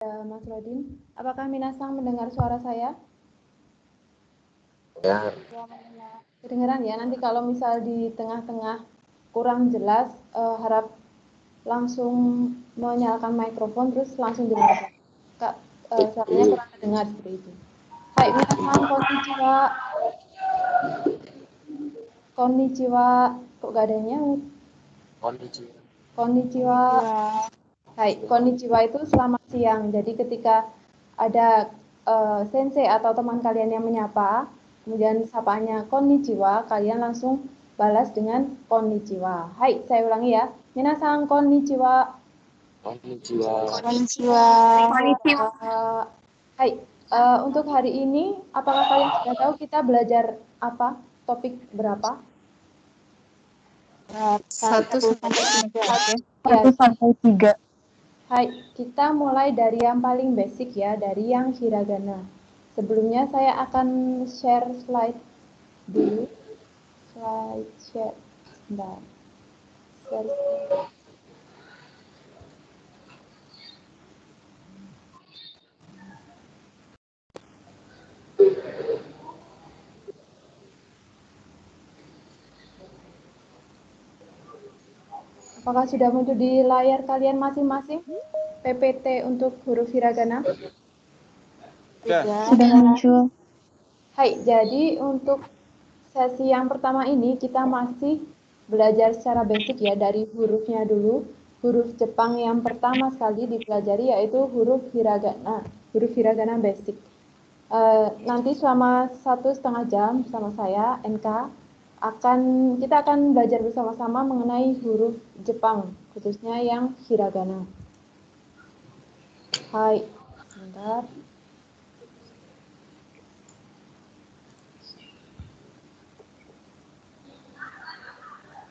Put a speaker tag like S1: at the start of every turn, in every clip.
S1: Mas Rodin. Apakah Minasang mendengar suara saya?
S2: Ya.
S1: Kedengeran ya. Nanti kalau misal di tengah-tengah kurang jelas, harap langsung menyalakan mikrofon terus langsung dengarkan. Kak, suaranya kurang terdengar seperti itu. Hai Minasang, konnichiwa. Konnichiwa. Kok gak ada yang nyaut? Konnichiwa. Hai, konnichiwa itu selamat siang. Jadi ketika ada sensei atau teman kalian yang menyapa, kemudian sapaannya konnichiwa, kalian langsung balas dengan konnichiwa. Hai, saya ulangi ya. Minasang konnichiwa.
S2: Konnichiwa.
S1: Hai, untuk hari ini, apakah kalian sudah tahu kita belajar apa? Topik berapa?
S3: 1 sampai 3 ya.
S1: Ya,
S3: 1 sampai 3.
S1: Hai, kita mulai dari yang paling basic ya, dari yang hiragana. Sebelumnya saya akan share slide dulu. Slide share. Bentar. Share. Apakah sudah muncul di layar kalian masing-masing? PPT untuk huruf hiragana?
S3: Sudah muncul.
S1: Hai, jadi untuk sesi yang pertama ini kita masih belajar secara basic ya, dari hurufnya dulu. Huruf Jepang yang pertama sekali dipelajari yaitu huruf hiragana basic. Nanti selama 1,5 jam bersama saya, NK, kita akan belajar bersama-sama mengenai huruf Jepang, khususnya yang hiragana. Hai, sebentar.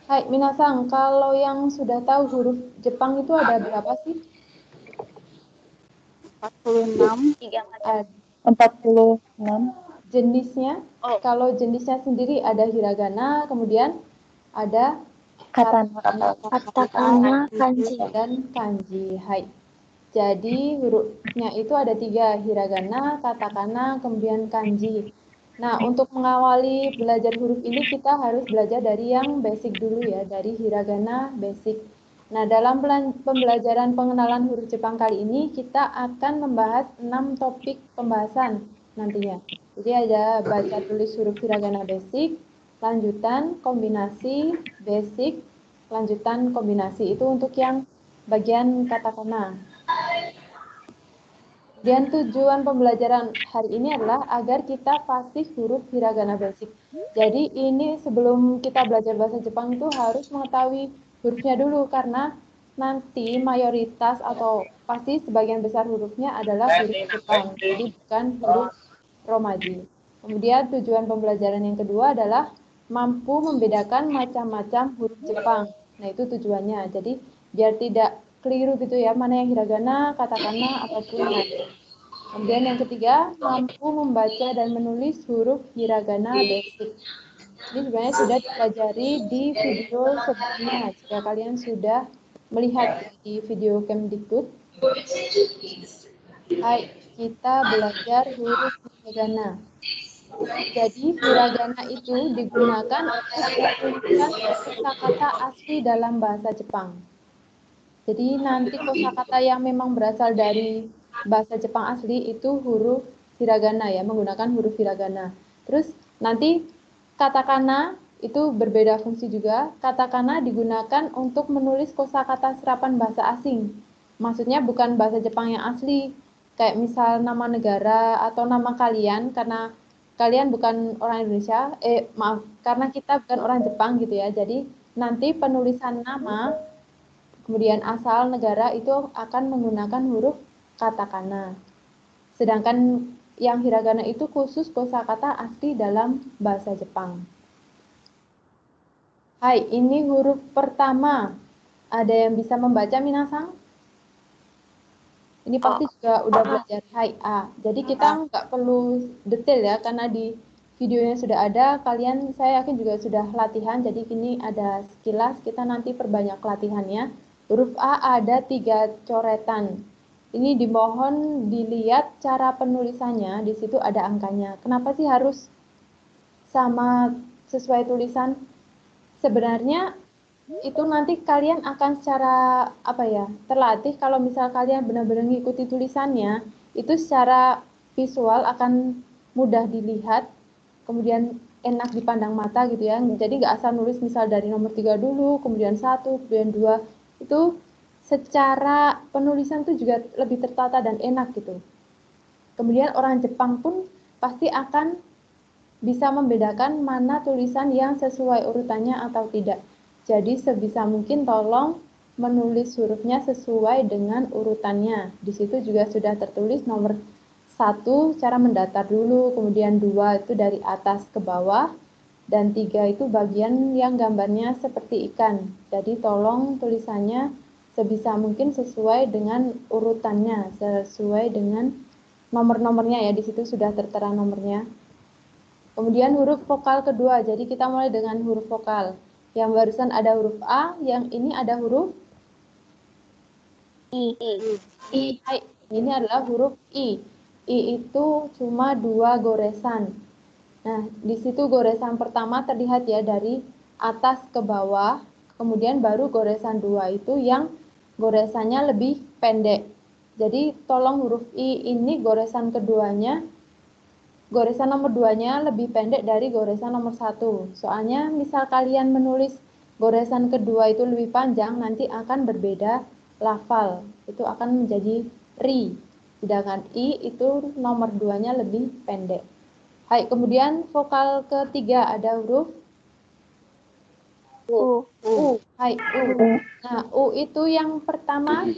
S1: Hai, Minasang, kalau yang sudah tahu huruf Jepang itu ada berapa sih?
S3: 46.
S1: 46.
S3: Jenisnya?
S1: Kalau jenisnya sendiri ada hiragana, kemudian ada
S3: katakana, kanji,
S1: dan kanji. Hai. Jadi hurufnya itu ada 3, hiragana, katakana, kemudian kanji. Nah, untuk mengawali belajar huruf ini kita harus belajar dari yang basic dulu ya, dari hiragana basic. Nah, dalam pembelajaran pengenalan huruf Jepang kali ini kita akan membahas 6 topik pembahasan nantinya. Jadi ada baca tulis huruf hiragana basic, lanjutan kombinasi, basic, lanjutan kombinasi. Itu untuk yang bagian katakana. Dan tujuan pembelajaran hari ini adalah agar kita fasih huruf hiragana basic. Jadi ini sebelum kita belajar bahasa Jepang itu harus mengetahui hurufnya dulu, karena nanti mayoritas atau pasti sebagian besar hurufnya adalah huruf Jepang, jadi bukan huruf Romaji. Kemudian tujuan pembelajaran yang kedua adalah mampu membedakan macam-macam huruf Jepang. Nah, itu tujuannya. Jadi biar tidak keliru gitu ya, mana yang hiragana, katakana, ataupun kanji. Kemudian yang ketiga, mampu membaca dan menulis huruf hiragana basic. Ini sebenarnya sudah dipelajari di video sebelumnya, jika kalian sudah melihat di video Kemdikbud. Hai, kita belajar huruf hiragana. Jadi hiragana itu digunakan untuk menuliskan kosakata asli dalam bahasa Jepang. Jadi nanti kosakata yang memang berasal dari bahasa Jepang asli itu huruf hiragana ya, menggunakan huruf hiragana. Terus nanti katakana itu berbeda fungsi juga. Katakana digunakan untuk menulis kosakata serapan bahasa asing. Maksudnya bukan bahasa Jepang yang asli, kayak misal nama negara atau nama kalian, karena kalian bukan orang Indonesia, karena kita bukan orang Jepang gitu ya. Jadi nanti penulisan nama kemudian asal negara itu akan menggunakan huruf katakana. Sedangkan yang hiragana itu khusus kosakata asli dalam bahasa Jepang. Hai, ini huruf pertama. Ada yang bisa membaca, Minasang? Ini pasti juga udah belajar Hai A. Jadi kita nggak perlu detail ya, karena di videonya sudah ada. Kalian saya yakin juga sudah latihan. Jadi ini ada sekilas, kita nanti perbanyak latihannya. Huruf A ada 3 coretan. Ini dimohon dilihat cara penulisannya, di situ ada angkanya. Kenapa sih harus sama sesuai tulisan? Sebenarnya itu nanti kalian akan secara terlatih kalau misal kalian benar-benar mengikuti tulisannya, itu secara visual akan mudah dilihat, kemudian enak dipandang mata gitu ya. Jadi nggak asal nulis misal dari nomor 3 dulu, kemudian 1, kemudian 2. Itu secara penulisan tuh juga lebih tertata dan enak gitu. Kemudian orang Jepang pun pasti akan bisa membedakan mana tulisan yang sesuai urutannya atau tidak. Jadi sebisa mungkin tolong menulis hurufnya sesuai dengan urutannya. Di situ juga sudah tertulis nomor 1 cara mendatar dulu, kemudian 2 itu dari atas ke bawah, dan 3 itu bagian yang gambarnya seperti ikan. Jadi tolong tulisannya sebisa mungkin sesuai dengan urutannya, sesuai dengan nomor-nomornya ya, di situ sudah tertera nomornya. Kemudian huruf vokal kedua, jadi kita mulai dengan huruf vokal. Yang barusan ada huruf A, yang ini ada huruf
S3: I.
S1: I. Ini adalah huruf I. I itu cuma 2 goresan. Nah, di situ goresan pertama terlihat ya dari atas ke bawah, kemudian baru goresan 2 itu yang goresannya lebih pendek. Jadi tolong huruf I ini goresan keduanya, goresan nomor 2-nya lebih pendek dari goresan nomor 1. Soalnya misal kalian menulis goresan kedua itu lebih panjang, nanti akan berbeda lafal. Itu akan menjadi ri. Sedangkan I itu nomor 2-nya lebih pendek. Hai, kemudian vokal ketiga ada huruf
S3: U.
S1: U. Hai, U. Nah, U itu yang pertama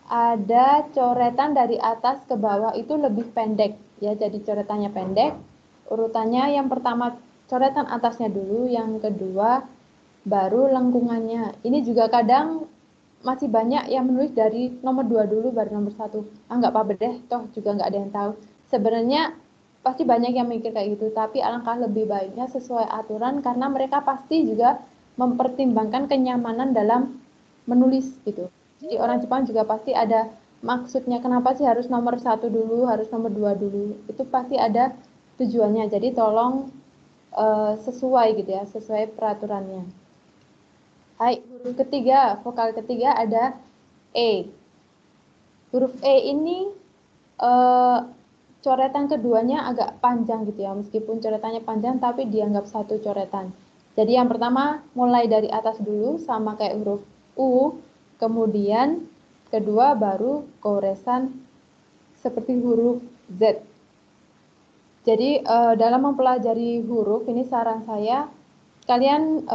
S1: ada coretan dari atas ke bawah itu lebih pendek ya, jadi coretannya pendek. Urutannya yang pertama coretan atasnya dulu, yang kedua baru lengkungannya. Ini juga kadang masih banyak yang menulis dari nomor 2 dulu baru nomor 1. Nggak apa-apa deh, toh juga nggak ada yang tahu. Sebenarnya pasti banyak yang mikir kayak gitu, tapi alangkah lebih baiknya sesuai aturan karena mereka pasti juga mempertimbangkan kenyamanan dalam menulis gitu. Jadi orang Jepang juga pasti ada maksudnya, kenapa sih harus nomor 1 dulu, harus nomor 2 dulu. Itu pasti ada tujuannya. Jadi tolong sesuai gitu ya, sesuai peraturannya. Hai, huruf ketiga, vokal ketiga ada E. Huruf E ini coretan keduanya agak panjang gitu ya, meskipun coretannya panjang tapi dianggap satu coretan. Jadi yang pertama mulai dari atas dulu sama kayak huruf U, kemudian kedua baru goresan seperti huruf Z. Jadi dalam mempelajari huruf ini saran saya kalian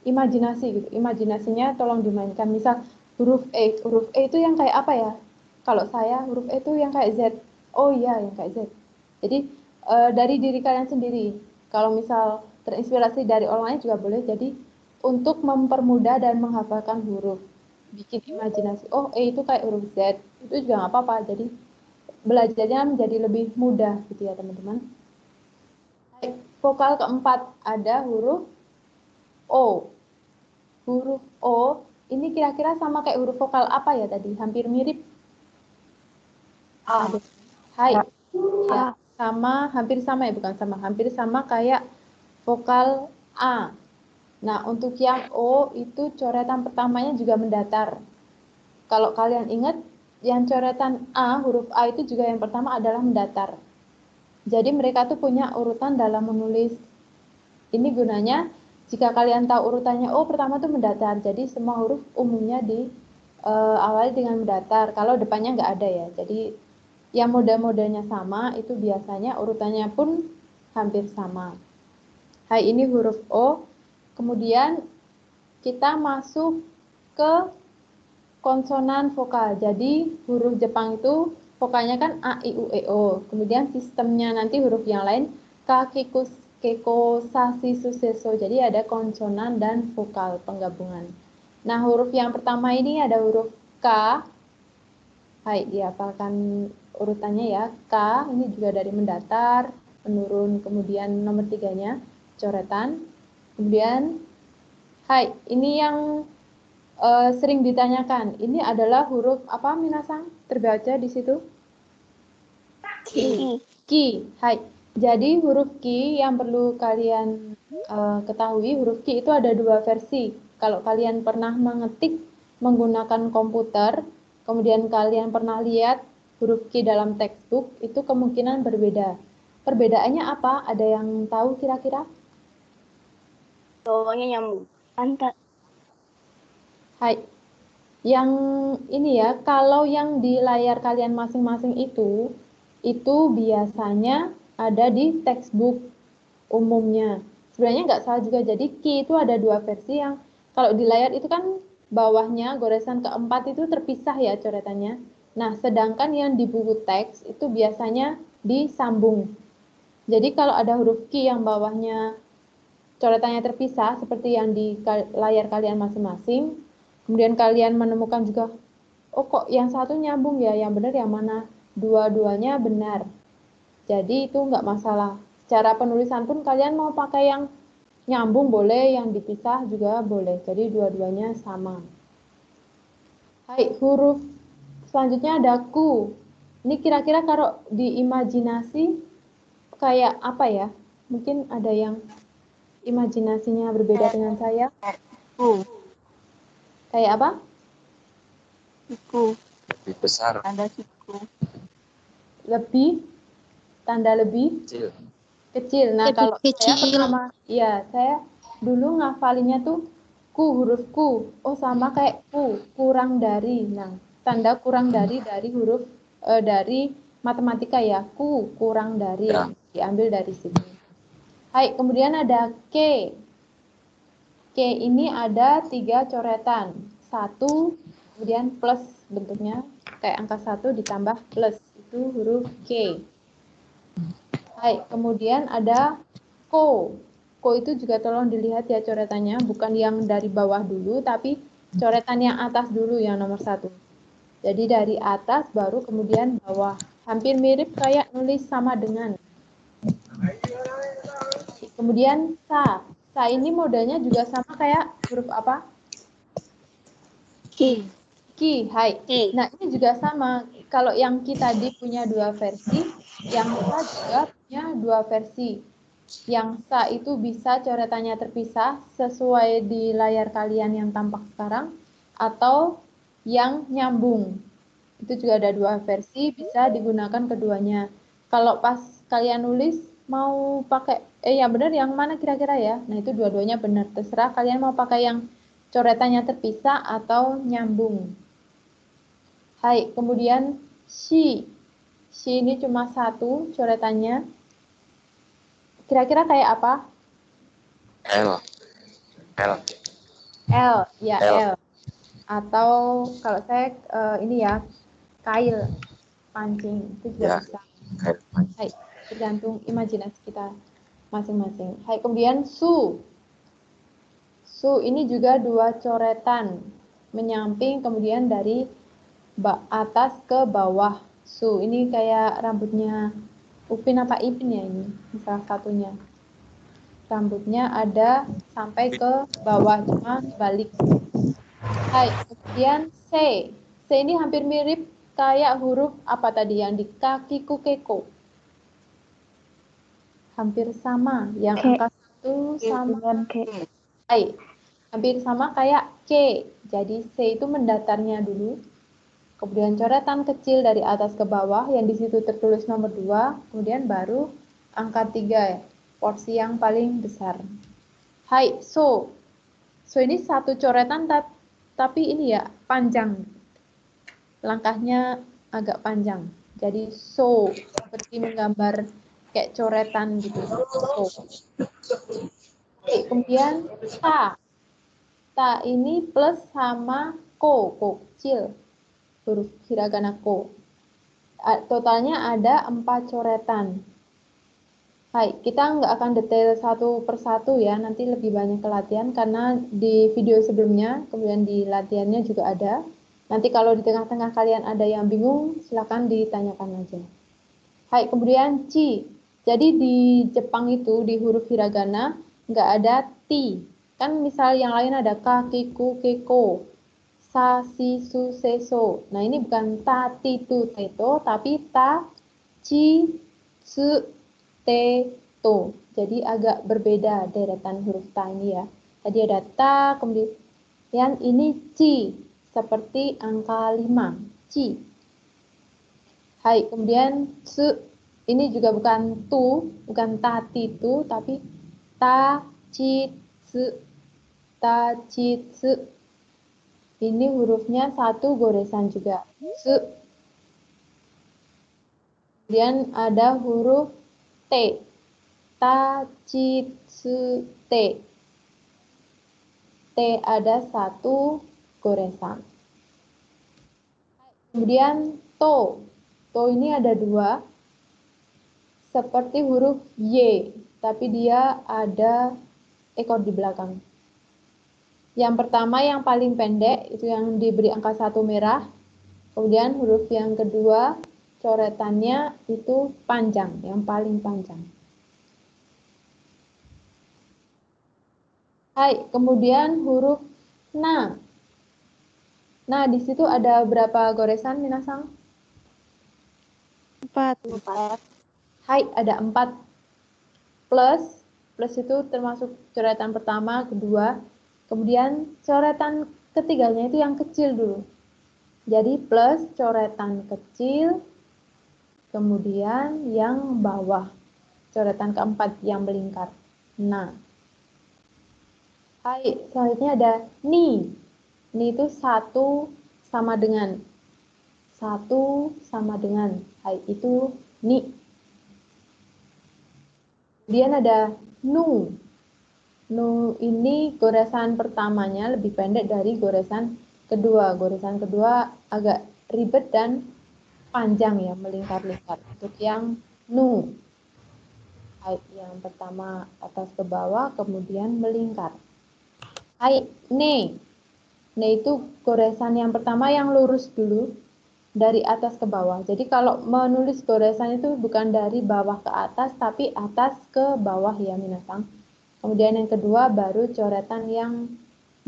S1: imajinasi gitu. Imajinasinya tolong dimainkan. Misal huruf E itu yang kayak apa ya? Kalau saya huruf E itu yang kayak Z. Oh iya, yang kayak Z. Jadi dari diri kalian sendiri. Kalau misal terinspirasi dari orang lain juga boleh. Jadi untuk mempermudah dan menghafalkan huruf, bikin imajinasi. Oh, E itu kayak huruf Z. Itu juga nggak apa-apa. Jadi belajarnya menjadi lebih mudah gitu ya teman-teman. Vokal keempat ada huruf O. Huruf O ini kira-kira sama kayak huruf vokal apa ya tadi? Hampir mirip.
S3: A.
S1: Hai. Ya, sama, hampir sama ya, bukan sama. Hampir sama kayak vokal A. Nah, untuk yang O itu coretan pertamanya juga mendatar. Kalau kalian ingat, yang coretan A, huruf A itu juga yang pertama adalah mendatar. Jadi mereka tuh punya urutan dalam menulis. Ini gunanya jika kalian tahu urutannya, oh pertama tuh mendatar. Jadi semua huruf umumnya awali dengan mendatar. Kalau depannya nggak ada ya. Jadi yang model-modelnya sama itu biasanya urutannya pun hampir sama. Hai, ini huruf O. Kemudian kita masuk ke konsonan vokal. Jadi huruf Jepang itu vokalnya kan A, I, U, E, O. Kemudian sistemnya nanti huruf yang lain K, K, Keko, Sasi, Suseso. Jadi ada konsonan dan vokal penggabungan. Nah, huruf yang pertama ini ada huruf K. Hai, dihafalkan urutannya ya. K ini juga dari mendatar, menurun, kemudian nomor 3-nya coretan. Kemudian hai, ini yang sering ditanyakan, ini adalah huruf apa minasang? Terbaca di situ?
S3: Ki.
S1: Ki. Hai. Jadi huruf Ki yang perlu kalian ketahui, huruf Ki itu ada dua versi. Kalau kalian pernah mengetik menggunakan komputer, kemudian kalian pernah lihat huruf Ki dalam textbook, itu kemungkinan berbeda. Perbedaannya apa? Ada yang tahu kira-kira?
S3: Bawahnya nyambung. Pantat.
S1: Hai. Yang ini ya, kalau yang di layar kalian masing-masing itu biasanya ada di textbook umumnya. Sebenarnya nggak salah juga, jadi Ki itu ada dua versi yang kalau di layar itu kan bawahnya goresan keempat itu terpisah ya coretannya. Nah, sedangkan yang di buku teks itu biasanya disambung. Jadi kalau ada huruf Ki yang bawahnya coretannya terpisah seperti yang di layar kalian masing-masing, kemudian kalian menemukan juga, oh kok yang satu nyambung ya, yang benar yang mana? Dua-duanya benar. Jadi itu nggak masalah. Secara penulisan pun kalian mau pakai yang nyambung boleh, yang dipisah juga boleh. Jadi dua-duanya sama. Hai, huruf selanjutnya ada ku. Ini kira-kira kalau diimajinasi kayak apa ya? Mungkin ada yang imajinasinya berbeda dengan saya.
S3: Ku.
S1: Kayak apa?
S3: Siku.
S2: Lebih besar.
S3: Ada siku.
S1: Lebih, tanda lebih
S2: Kecil.
S1: kecil. Nah,
S3: Lebih
S1: kalau saya
S3: kecil.
S1: pertama, ya saya dulu ngafalinnya tuh huruf ku. Oh, sama kayak kurang dari. Nah, tanda kurang dari huruf dari matematika ya. Kurang dari.
S2: Ya.
S1: Diambil dari sini. Hai, kemudian ada K. K ini ada 3 coretan. 1, kemudian plus bentuknya kayak angka 1 ditambah plus. Itu huruf K. Hai, kemudian ada Ko. Ko itu juga tolong dilihat ya coretannya, bukan yang dari bawah dulu, tapi coretan yang atas dulu yang nomor 1. Jadi dari atas baru kemudian bawah. Hampir mirip kayak nulis sama dengan. Kemudian Sa. Sa ini modelnya juga sama kayak huruf apa?
S3: Ki.
S1: Ki. Hai.
S3: Ki.
S1: Nah, ini juga sama. Kalau yang Ki tadi punya 2 versi, yang Sa juga punya 2 versi. Yang Sa itu bisa coretannya terpisah sesuai di layar kalian yang tampak sekarang, atau yang nyambung. Itu juga ada 2 versi, bisa digunakan keduanya. Kalau pas kalian nulis mau pakai yang benar yang mana kira-kira ya? Nah, itu dua-duanya benar. Terserah kalian mau pakai yang coretannya terpisah atau nyambung. Hai, kemudian shi. Shi ini cuma 1 coretannya. Kira-kira kayak apa?
S2: L. L.
S1: L, ya
S2: L.
S1: L. Atau kalau saya ini ya, kail, pancing, itu juga
S2: Ya.
S1: bisa.
S2: Kayak
S1: Hai, tergantung imajinasi kita masing-masing. Hai, kemudian su. Su ini juga 2 coretan, menyamping kemudian dari atas ke bawah. Su ini kayak rambutnya Upin apa Ipin ya ini, salah satunya. Rambutnya ada sampai ke bawah, cuma balik. Hai, kemudian C. C ini hampir mirip kayak huruf apa tadi yang di kakiku keko. Hampir sama, yang
S3: K.
S1: angka 1 sama.
S3: Dengan K.
S1: Hai, hampir sama kayak K. Jadi C itu mendatarnya dulu. Kemudian coretan kecil dari atas ke bawah yang di situ tertulis nomor 2, kemudian baru angka 3, porsi yang paling besar. Hai, so. So ini 1 coretan tapi ini ya panjang. Langkahnya agak panjang. Jadi so seperti menggambar kayak coretan gitu. So. Oke, kemudian ta. Ta ini plus sama ko kecil. Huruf hiragana ko. Totalnya ada 4 coretan. Hai, kita nggak akan detail satu persatu ya, nanti lebih banyak ke latihan karena di video sebelumnya, kemudian di latihannya juga ada. Nanti kalau di tengah-tengah kalian ada yang bingung, silakan ditanyakan aja. Hai, kemudian ci. Jadi di Jepang itu di huruf hiragana nggak ada ti. Kan misal yang lain ada ka, kiku, keko. sa, si, su, se, so. Nah, ini bukan ta, ti, tu, te, to, tapi ta, ci, su, te, to. Jadi agak berbeda deretan huruf ta ini ya. Tadi ada ta, kemudian ini ci, seperti angka 5, ci. Hai, kemudian su, ini juga bukan tu, bukan ta, ti, tu, tapi ta, ci, su, ta, ci, su. Ini hurufnya satu goresan juga. Su. Kemudian ada huruf T. Ta, ci, su, T. T ada satu goresan. Kemudian to. To ini ada dua. Seperti huruf Y. Tapi dia ada ekor di belakang. Yang pertama yang paling pendek itu yang diberi angka 1 merah. Kemudian huruf yang kedua coretannya itu panjang, yang paling panjang. Hai, kemudian huruf na. Nah, di situ ada berapa goresan, minasang?
S3: 4.
S1: Hai, ada 4. Plus itu termasuk coretan pertama, kedua. Kemudian coretan ketiganya itu yang kecil dulu. Jadi plus coretan kecil, kemudian yang bawah. Coretan keempat yang melingkar. Nah. Hai, selanjutnya ada ni. Ni itu satu sama dengan. Satu sama dengan. Hai, itu ni. Kemudian ada nu. Nu ini goresan pertamanya lebih pendek dari goresan kedua. Goresan kedua agak ribet dan panjang ya, melingkar-lingkar. Untuk yang nu. Hai, yang pertama atas ke bawah, kemudian melingkar. Hai, ne. Ne itu goresan yang pertama yang lurus dulu, dari atas ke bawah. Jadi kalau menulis goresan itu bukan dari bawah ke atas, tapi atas ke bawah ya, minasang. Kemudian yang kedua baru coretan yang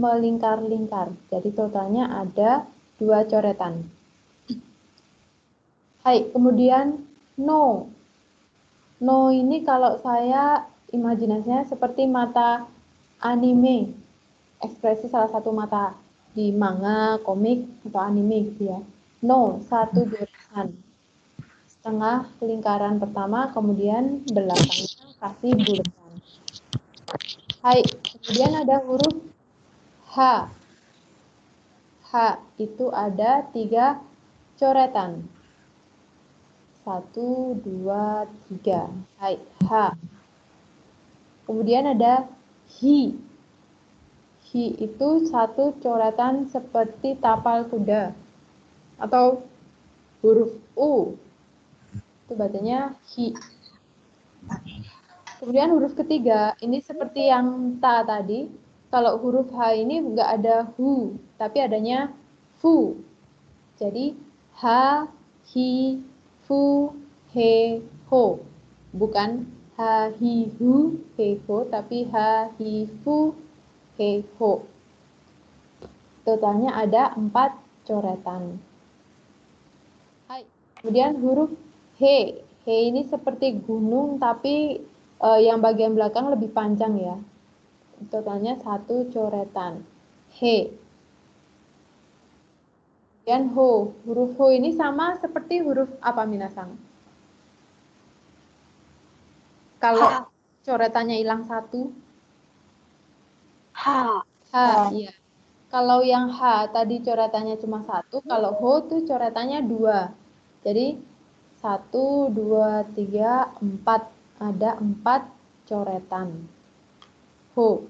S1: melingkar-lingkar. Jadi totalnya ada 2 coretan. Hai, kemudian no. No ini kalau saya imajinasinya seperti mata anime. Ekspresi salah satu mata di manga, komik, atau anime gitu ya. No, satu goresan. Setengah lingkaran pertama, kemudian belakangnya kasih bulatan. Hai, kemudian ada huruf H. H itu ada 3 coretan. 1, 2, 3. Hai, H. Kemudian ada hi. Hi itu satu coretan seperti tapal kuda. Atau huruf U. Itu bacanya hi. Kemudian huruf ketiga, ini seperti yang ta tadi. Kalau huruf H ini nggak ada hu, tapi adanya fu. Jadi ha, hi, fu, he, ho. Bukan ha, hi, hu, he, ho, tapi ha, hi, fu, he, ho. Totalnya ada 4 coretan. Hai. Kemudian huruf he. He ini seperti gunung, tapi yang bagian belakang lebih panjang ya. Totalnya 1 coretan. He. Kemudian ho. Huruf ho ini sama seperti huruf apa, minasang? Kalau coretannya hilang 1.
S3: H.
S1: H, iya. Kalau yang H tadi coretannya cuma 1, kalau ho tuh coretannya 2. Jadi 1, 2, 3, 4. Ada 4 coretan. Ho.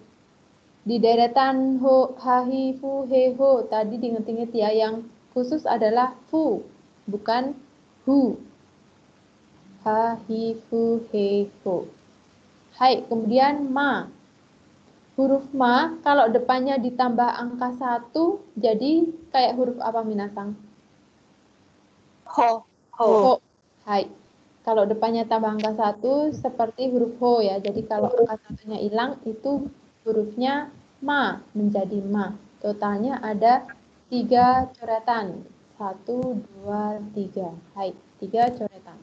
S1: Di deretan ho, ha, hi, fu, he, ho. Tadi diinget-inget ya, yang khusus adalah fu, bukan hu. Ha, hi, fu, he, ho. Hai, kemudian ma. Huruf ma, kalau depannya ditambah angka 1, jadi kayak huruf apa, minasang?
S3: Ho.
S1: Ho. Hai. Kalau depannya tambah angka 1, seperti huruf ho ya. Jadi kalau angka 1-nya hilang, itu hurufnya ma, menjadi ma. Totalnya ada 3 coretan. 1, 2, 3. Hai, 3 coretan.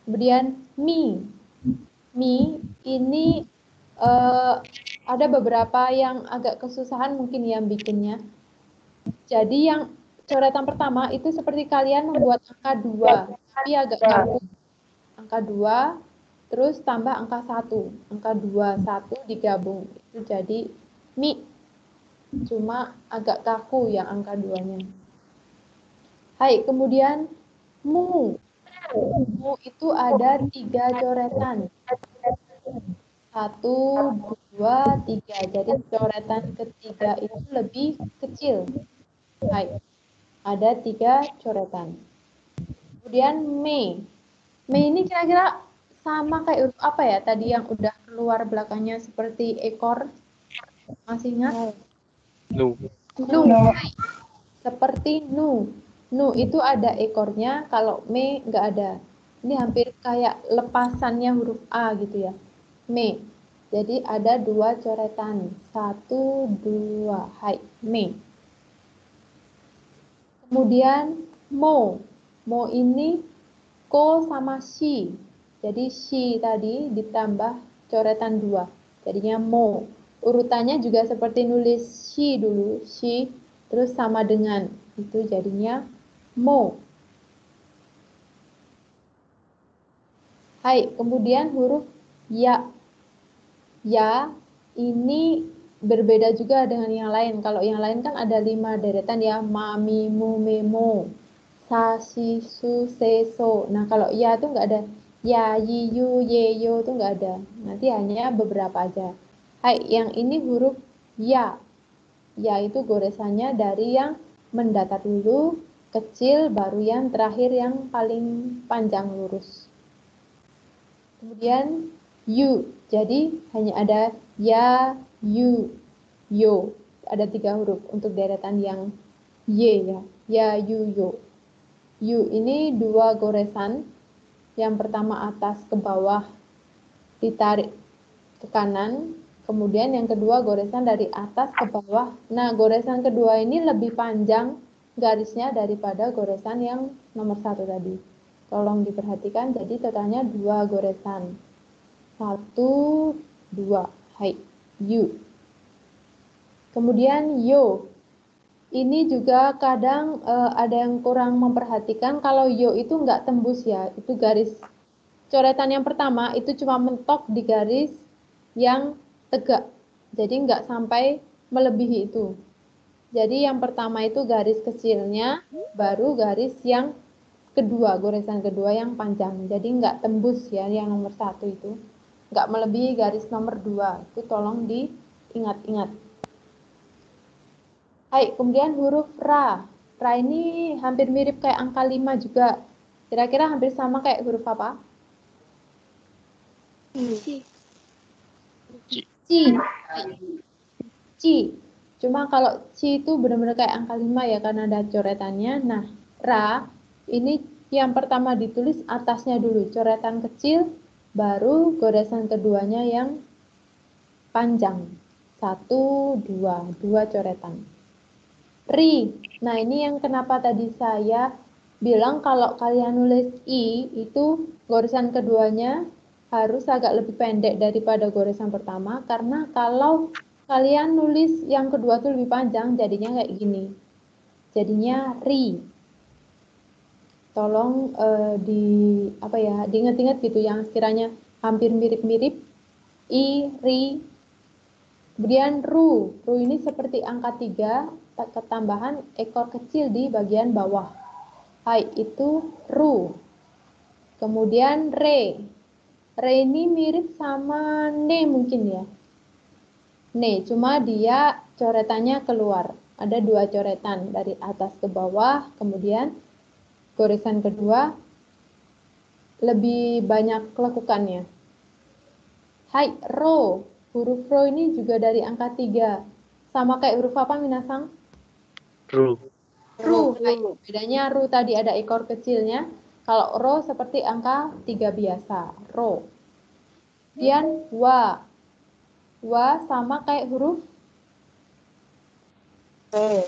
S1: Kemudian mi. Mi ini ada beberapa yang agak kesusahan mungkin yang bikinnya. Jadi yang coretan pertama itu seperti kalian membuat angka 2, tapi agak nyambung. Angka 2, terus tambah angka 1. Angka 2, 1 digabung. Itu jadi mi. Cuma agak kaku yang angka 2-nya. Hai, kemudian mu. Mu itu ada 3 coretan. 1, 2, 3. Jadi coretan ketiga itu lebih kecil. Hai, ada 3 coretan. Kemudian me. Me ini kira-kira sama kayak huruf apa ya? Tadi yang udah keluar belakangnya seperti ekor. Masih ingat?
S2: Nu.
S1: Nu. Seperti nu. Nu itu ada ekornya, kalau me nggak ada. Ini hampir kayak lepasannya huruf A gitu ya. Me. Jadi ada 2 coretan. 1, 2. Hai, me. Kemudian mo. Mo ini ko sama shi. Jadi shi tadi ditambah coretan 2. Jadinya mo. Urutannya juga seperti nulis shi dulu. Shi terus sama dengan. Itu jadinya mo. Hai, kemudian huruf ya. Ya, ini berbeda juga dengan yang lain. Kalau yang lain kan ada 5 deretan ya. Ma, mi, mu, me, mo. Sa, si, su, se, so. Nah, kalau ya itu nggak ada. Ya, yi, yu, ye, yo itu nggak ada. Nanti hanya beberapa aja. Hai, yang ini huruf ya. Ya itu goresannya dari yang mendatar dulu, kecil, baru yang terakhir yang paling panjang lurus. Kemudian yu. Jadi hanya ada ya, yu, yo. Ada 3 huruf untuk deretan yang y ya. Ya, yu, yo. Yu ini 2 goresan. Yang pertama atas ke bawah ditarik ke kanan. Kemudian yang kedua goresan dari atas ke bawah. Nah, goresan kedua ini lebih panjang garisnya daripada goresan yang nomor 1 tadi. Tolong diperhatikan, jadi totalnya 2 goresan. 1, 2. Hai, yu. Kemudian yo. Ini juga kadang ada yang kurang memperhatikan kalau yo itu nggak tembus ya. Itu garis coretan yang pertama itu cuma mentok di garis yang tegak. Jadi nggak sampai melebihi itu. Jadi yang pertama itu garis kecilnya, baru garis yang kedua, goresan kedua yang panjang. Jadi nggak tembus ya yang nomor 1 itu. Nggak melebihi garis nomor 2. Itu tolong diingat-ingat. Hai, kemudian huruf ra. Ra ini hampir mirip kayak angka 5 juga. Kira-kira hampir sama kayak huruf apa?
S3: Ci.
S1: Ci. Ci. Cuma kalau ci itu benar-benar kayak angka 5 ya karena ada coretannya. Nah, ra ini yang pertama ditulis atasnya dulu, coretan kecil, baru goresan keduanya yang panjang. 1, 2, 2 coretan. Ri. Nah, ini yang kenapa tadi saya bilang kalau kalian nulis I, itu goresan keduanya harus agak lebih pendek daripada goresan pertama, karena kalau kalian nulis yang kedua tuh lebih panjang, jadinya kayak gini. Jadinya ri. Tolong diingat-ingat gitu yang sekiranya hampir mirip-mirip. I, ri. Kemudian ru. Ru ini seperti angka 3, ketambahan ekor kecil di bagian bawah. Hai, itu ru. Kemudian re. Re ini mirip sama ne mungkin ya. Ne, cuma dia coretannya keluar. Ada 2 coretan dari atas ke bawah, kemudian goresan kedua lebih banyak lekukannya. Hai, ro. Huruf ro ini juga dari angka 3. Sama kayak huruf apa, Minasang?
S2: Ru.
S1: Ru. Hai. Bedanya ru tadi ada ekor kecilnya. Kalau ro seperti angka 3 biasa. Ro. Kemudian wa. Wa sama kayak huruf
S3: E.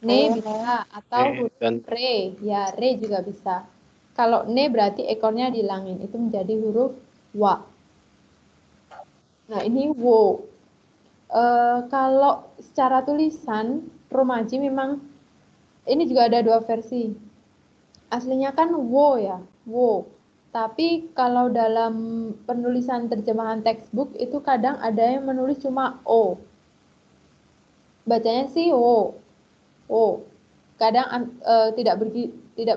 S1: Ne bisa, atau huruf
S2: dan
S1: re, ya re juga bisa. Kalau ne berarti ekornya dihilangin, itu menjadi huruf wa. Nah ini wo. Kalau secara tulisan Romaji memang ini juga ada dua versi. Aslinya kan wo ya, wo. Tapi kalau dalam penulisan terjemahan textbook itu kadang ada yang menulis cuma o. Bacanya sih wo. O. Kadang tidak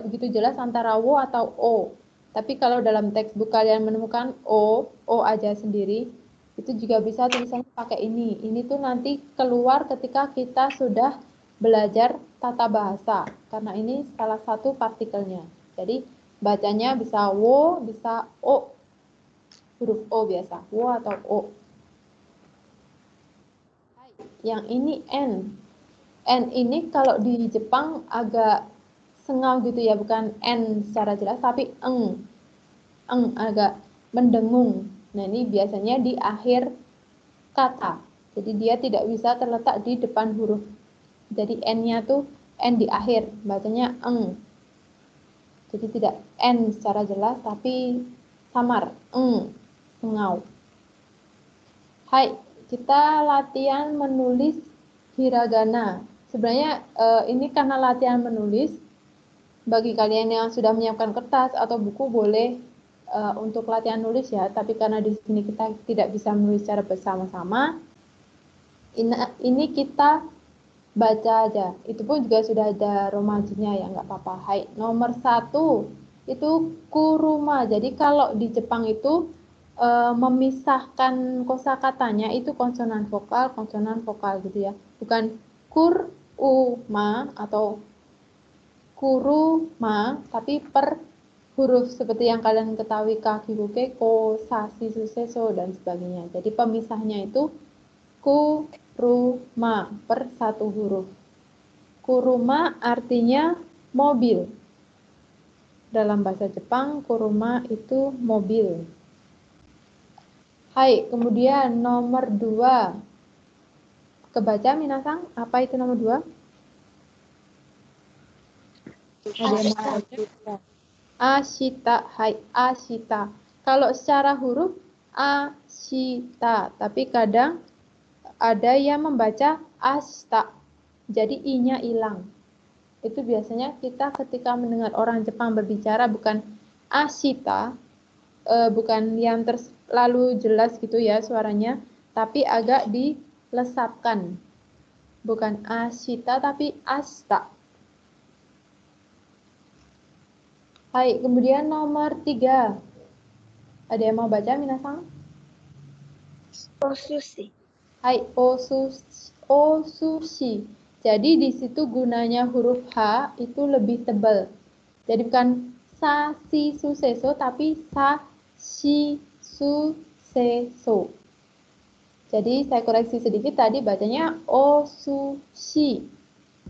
S1: begitu jelas antara wo atau o. Tapi kalau dalam textbook kalian menemukan o aja sendiri, itu juga bisa tulisannya pakai ini. Ini tuh nanti keluar ketika kita sudah belajar tata bahasa, karena ini salah satu partikelnya. Jadi bacanya bisa wo, bisa o, huruf o biasa, wo atau o. Yang ini n. N ini kalau di Jepang agak sengau gitu ya, bukan n secara jelas, tapi eng agak mendengung. Nah ini biasanya di akhir kata, jadi dia tidak bisa terletak di depan huruf. Jadi n-nya tuh n di akhir, bacanya eng. Jadi tidak n secara jelas, tapi samar, sengau. Hai, kita latihan menulis hiragana. Sebenarnya ini karena latihan menulis, bagi kalian yang sudah menyiapkan kertas atau buku boleh untuk latihan nulis ya, tapi karena di sini kita tidak bisa menulis secara bersama-sama, ini kita baca aja. Itu pun juga sudah ada romajinya ya, nggak apa-apa. Hai, nomor 1 itu kuruma. Jadi kalau di Jepang itu memisahkan kosakatanya itu konsonan vokal gitu ya. Bukan kuruma atau kuruma, tapi per huruf seperti yang kalian ketahui kakibuke, ko, sasi, suseso, dan sebagainya. Jadi pemisahnya itu kuruma per satu huruf. Kuruma artinya mobil. Dalam bahasa Jepang, kuruma itu mobil. Hai, kemudian nomor 2. Kebaca minasang, apa itu nomor 2? Ashita, hai, ashita. Kalau secara huruf ashita, tapi kadang ada yang membaca asta. Jadi i-nya hilang. Itu biasanya kita ketika mendengar orang Jepang berbicara bukan ashita, bukan yang terlalu jelas gitu ya suaranya, tapi agak dilesapkan. Bukan ashita tapi asta. Hai, kemudian nomor 3. Ada yang mau baca, minasang?
S3: Osushi.
S1: Hai, osushi. Jadi di situ gunanya huruf H itu lebih tebal. Jadi bukan sa, si, su, se, so, tapi sa, si, su, se, so. Jadi saya koreksi sedikit, tadi bacanya osushi.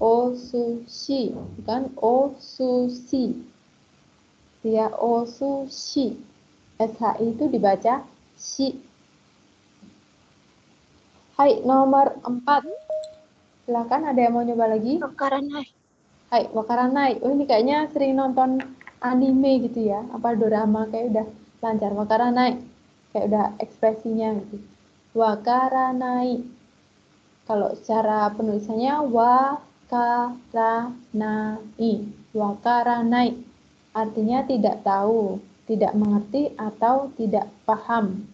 S1: Osushi, bukan osushi. Dia osushi. SHI itu dibaca shi. Hai, nomor 4. Silakan, ada yang mau nyoba lagi?
S3: Wakaranai.
S1: Hai, wakaranai. Oh, ini kayaknya sering nonton anime gitu ya. Apa dorama, kayak udah lancar. Wakaranai. Kayak udah ekspresinya gitu. Wakaranai. Kalau secara penulisannya wakaranai. Wakaranai. Artinya tidak tahu, tidak mengerti, atau tidak paham.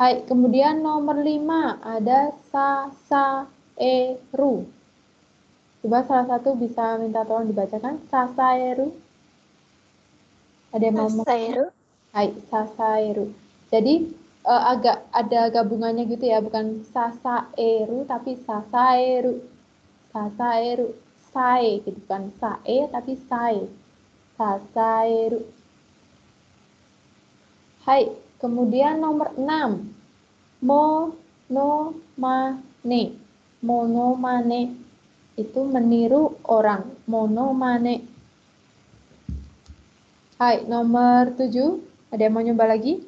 S1: Hai, kemudian nomor 5 ada sasaeru. Coba salah satu bisa minta tolong dibacakan. Sasaeru. Ada yang mau?
S3: Sasaeru.
S1: Hai, sasaeru. Jadi agak ada gabungannya gitu ya, bukan sasaeru tapi sasaeru. Sasaeru. Sae gitu kan, sae tapi sae. Sasaeru. Hai, kemudian nomor 6. Monomane. Monomane itu meniru orang. Monomane. Hai, nomor 7. Ada yang mau nyoba lagi?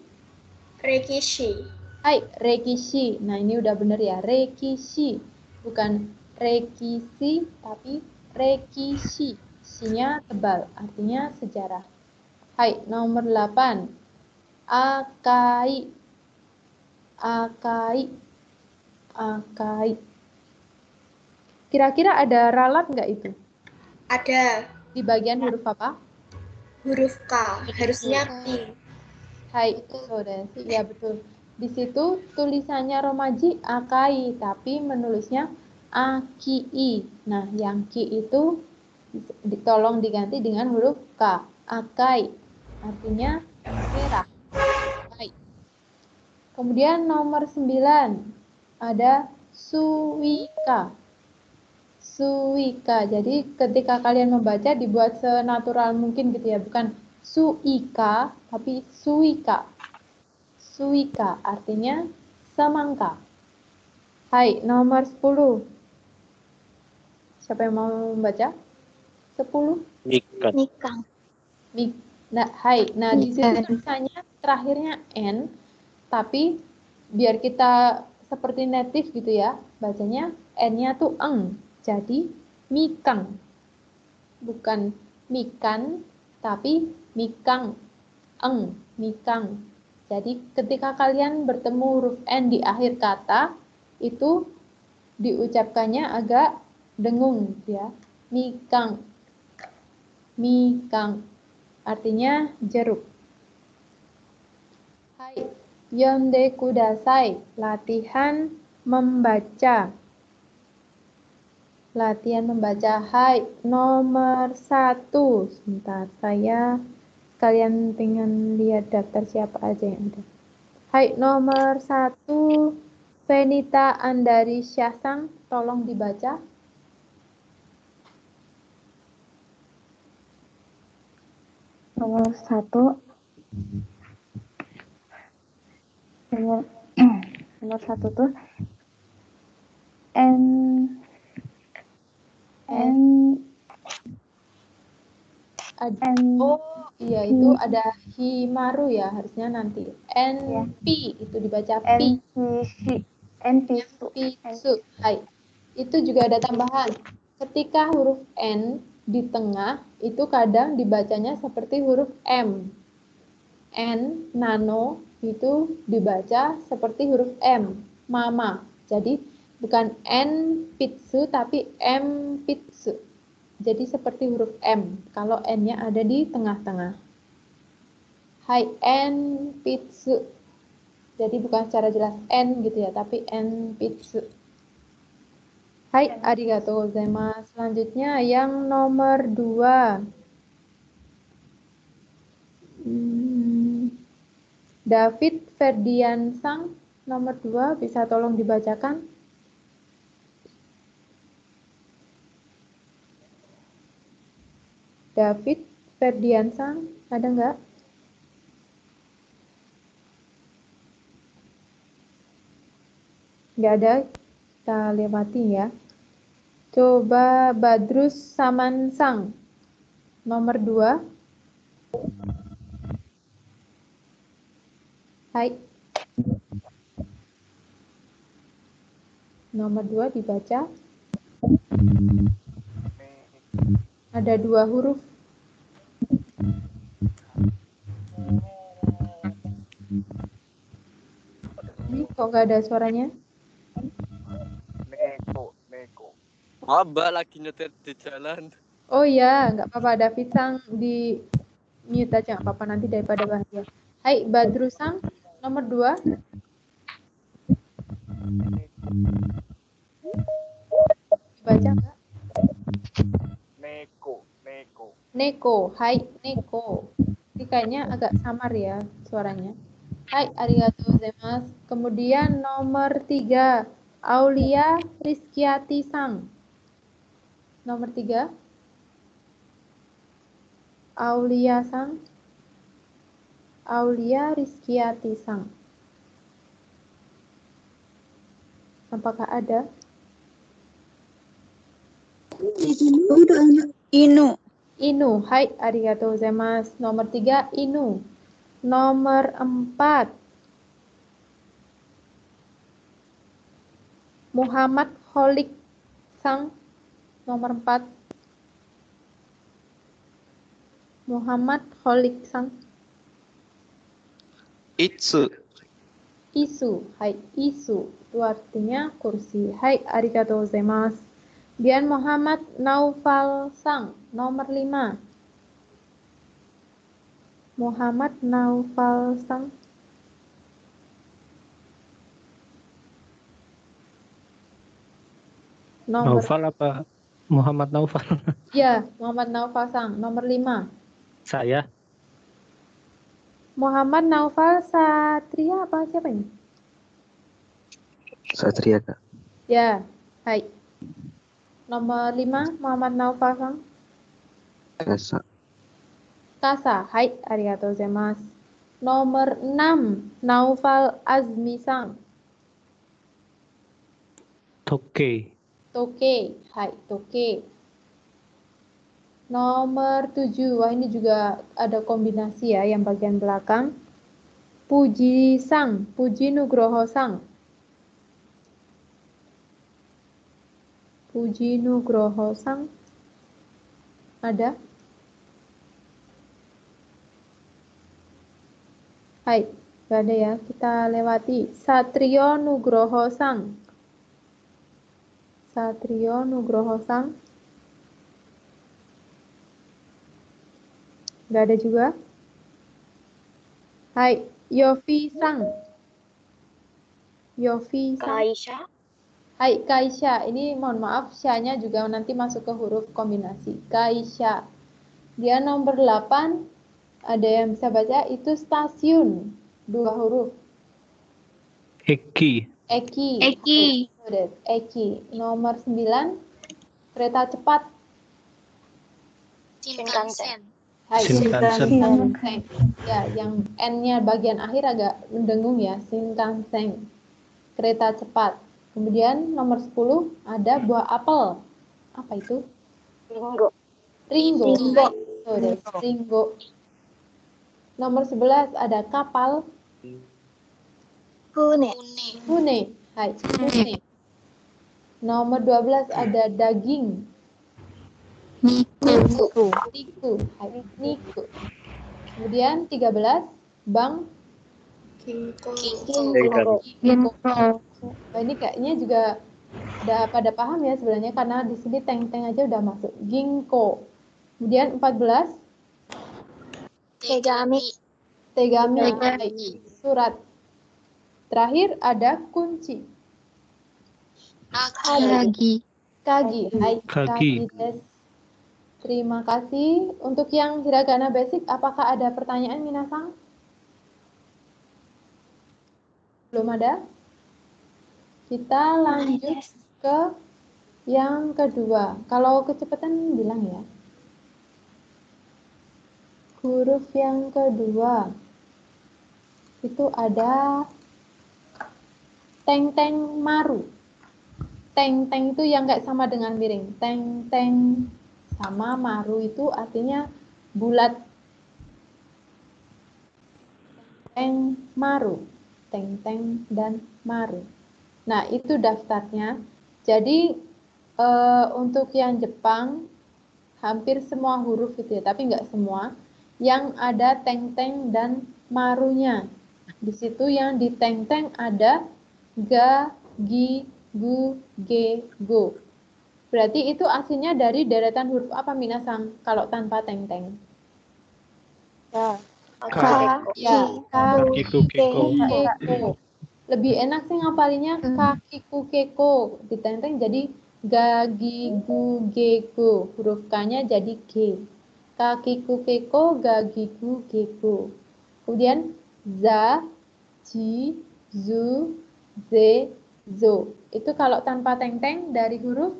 S3: Rekishi.
S1: Hai, rekishi. Nah, ini udah bener ya. Rekishi. Bukan Rekisi, tapi rekishi. Si-nya tebal, artinya sejarah. Hai, nomor 8. Akai. Akai. Akai. Kira-kira ada ralat nggak itu?
S3: Ada.
S1: Di bagian huruf apa?
S3: Huruf K. Harusnya P.
S1: Hai, Sodesi. Ya, betul. Di situ tulisannya romaji akai, tapi menulisnya aki. Nah, yang ki itu tolong diganti dengan huruf K. Akai. Artinya merah. Hai. Kemudian nomor 9 ada suwika. Suwika. Jadi ketika kalian membaca dibuat senatural mungkin gitu ya, bukan suika tapi suwika. Suwika artinya semangka. Hai, nomor 10. Siapa yang mau membaca? 10.
S2: Ikan.
S3: Nikang.
S1: Nah, hai. Nah, di situ tulisannya terakhirnya N, tapi biar kita seperti native gitu ya, bacanya N-nya tuh eng. Jadi mikang. Bukan mikan, tapi mikang. Eng, mikang. Jadi ketika kalian bertemu huruf N di akhir kata, itu diucapkannya agak dengung ya. Mikang. Mikang. Artinya jeruk. Hai, yonde kudasai. Latihan membaca. Latihan membaca. Hai, nomor 1. Sebentar, saya kalian pengen lihat daftar siapa aja yang ada. Hai, nomor 1. Venita Andari Syahsang, tolong dibaca.
S4: Nomor 1 nomor 1 tuh N
S1: Oh, iya itu ada Himaru ya, harusnya nanti. NP itu dibaca P. Pitsu. Hai. Itu juga ada tambahan. Ketika huruf N di tengah itu kadang dibacanya seperti huruf M. N nano itu dibaca seperti huruf M, mama. Jadi bukan N pitsu tapi M pitsu. Jadi seperti huruf M kalau N-nya ada di tengah-tengah. Hai, N pitsu. Jadi bukan secara jelas N gitu ya, tapi N pitsu. Hai, arigatou gozaimasu. Selanjutnya yang nomor 2. David Ferdiansang, nomor 2, bisa tolong dibacakan? David Ferdiansang, ada nggak? Nggak ada, kita lewati ya. Coba Badrus Samansang, nomor 2. Hai. Nomor 2 dibaca. Ada 2 huruf. Ini kok nggak ada suaranya?
S5: Neko. Mbak lagi nyetir di jalan.
S1: Oh iya, nggak apa-apa. David Sang di mute aja, nggak apa-apa nanti daripada bahaya. Hai, Badrus Sang, nomor 2. Baca nggak? Neko. Hai, Neko. Ini kayaknya agak samar ya suaranya. Hai, arigatou gozaimasu. Kemudian nomor 3, Aulia Rizkyati Sang. Nomor 3. Aulia Sang. Aulia Rizkyati Sang. Apakah ada?
S4: Inu.
S1: Inu. Hai, arigatou gozaimasu. Nomor 3, Inu. Nomor 4, Muhammad Holik Sang, nomor 4. Muhammad Kholik Sang.
S2: Itsu.
S1: Isu, hai isu. Itu artinya kursi. Hai, arigatou gozaimasu. Kemudian Muhammad Naufal Sang, nomor 5. Muhammad Naufal Sang.
S6: Naufal apa? Muhammad Naufal.
S1: Ya, Muhammad Naufal Sang, nomor 5.
S6: Saya.
S1: Muhammad Naufal Satria apa siapa ini?
S7: Satria, Kak.
S1: Ya, hai. Nomor 5, Muhammad Naufal Sang.
S7: Kasa.
S1: Kasa, hai, arigatou gozaimasu. Nomor 6, Naufal Azmi Sang.
S6: Toke.
S1: Toke, hai, Toke. Nomor 7, wah ini juga ada kombinasi ya yang bagian belakang. Puji Sang, Puji Nugroho Sang. Puji Nugroho Sang. Ada? Hai, gak ada ya, kita lewati. Satrio Nugroho Sang. Satrio Nugroho Sang. Gak ada juga. Hai, Yofi Sang. Yofi Sang.
S3: Kaisha.
S1: Hai, Kaisha. Ini mohon maaf, Sya-nya juga nanti masuk ke huruf kombinasi. Kaisha. Dia nomor 8. Ada yang bisa baca, itu stasiun. 2 huruf.
S6: Eki.
S1: Eki.
S3: Eki.
S1: Hai, Eki. Nomor 9. Kereta cepat.
S3: Shinkansen.
S1: Hai,
S6: Shinkansen.
S1: Shinkansen. Ya, yang N-nya bagian akhir agak mendengung ya. Shinkansen. Kereta cepat. Kemudian nomor 10 ada buah apel. Apa itu?
S3: Ringo.
S1: Ringo.
S3: Ringo.
S1: Ringo. Nomor 11 ada kapal.
S3: Hune.
S1: Hune. Hai, hune. Nomor 12 ada daging.
S3: Niku.
S1: Niku. Hai, niku. Kemudian 13 bang.
S3: Kinko.
S1: Nah, ini kayaknya juga udah pada paham ya sebenarnya karena di sini teng-teng aja udah masuk. Ginkgo. Kemudian 14
S3: Tegami.
S1: tegami. Hai, surat. Terakhir ada kunci.
S3: Kagi.
S1: Kagi. Hai,
S6: Kagi.
S1: desu. Terima kasih. Untuk yang hiragana basic, apakah ada pertanyaan minasang? Belum ada? Kita lanjut ke yang kedua. Kalau kecepatan bilang ya. Huruf yang kedua. Itu ada teng-teng maru. Teng-teng itu yang nggak sama dengan miring. Teng-teng sama maru itu artinya bulat. Teng maru. Teng-teng dan maru. Nah, itu daftarnya. Jadi, untuk yang Jepang, hampir semua huruf itu ya, tapi nggak semua. Yang ada teng-teng dan marunya. Di situ yang di teng-teng ada ga, gi, gu, ge, go. Berarti itu aslinya dari deretan huruf apa minasang kalau tanpa teng-teng?
S3: Ka.
S1: Ya, ka,
S6: Kiku Keko.
S1: keko. Lebih enak sih ngapalinya kakiku keko. Di teng-teng jadi ga, gi, gu, ge, go. Huruf K-nya jadi G. Kakiku keko, ga, gi, gu, ge, go. Kemudian za, ji, zu, ze, zo. Itu kalau tanpa teng-teng dari huruf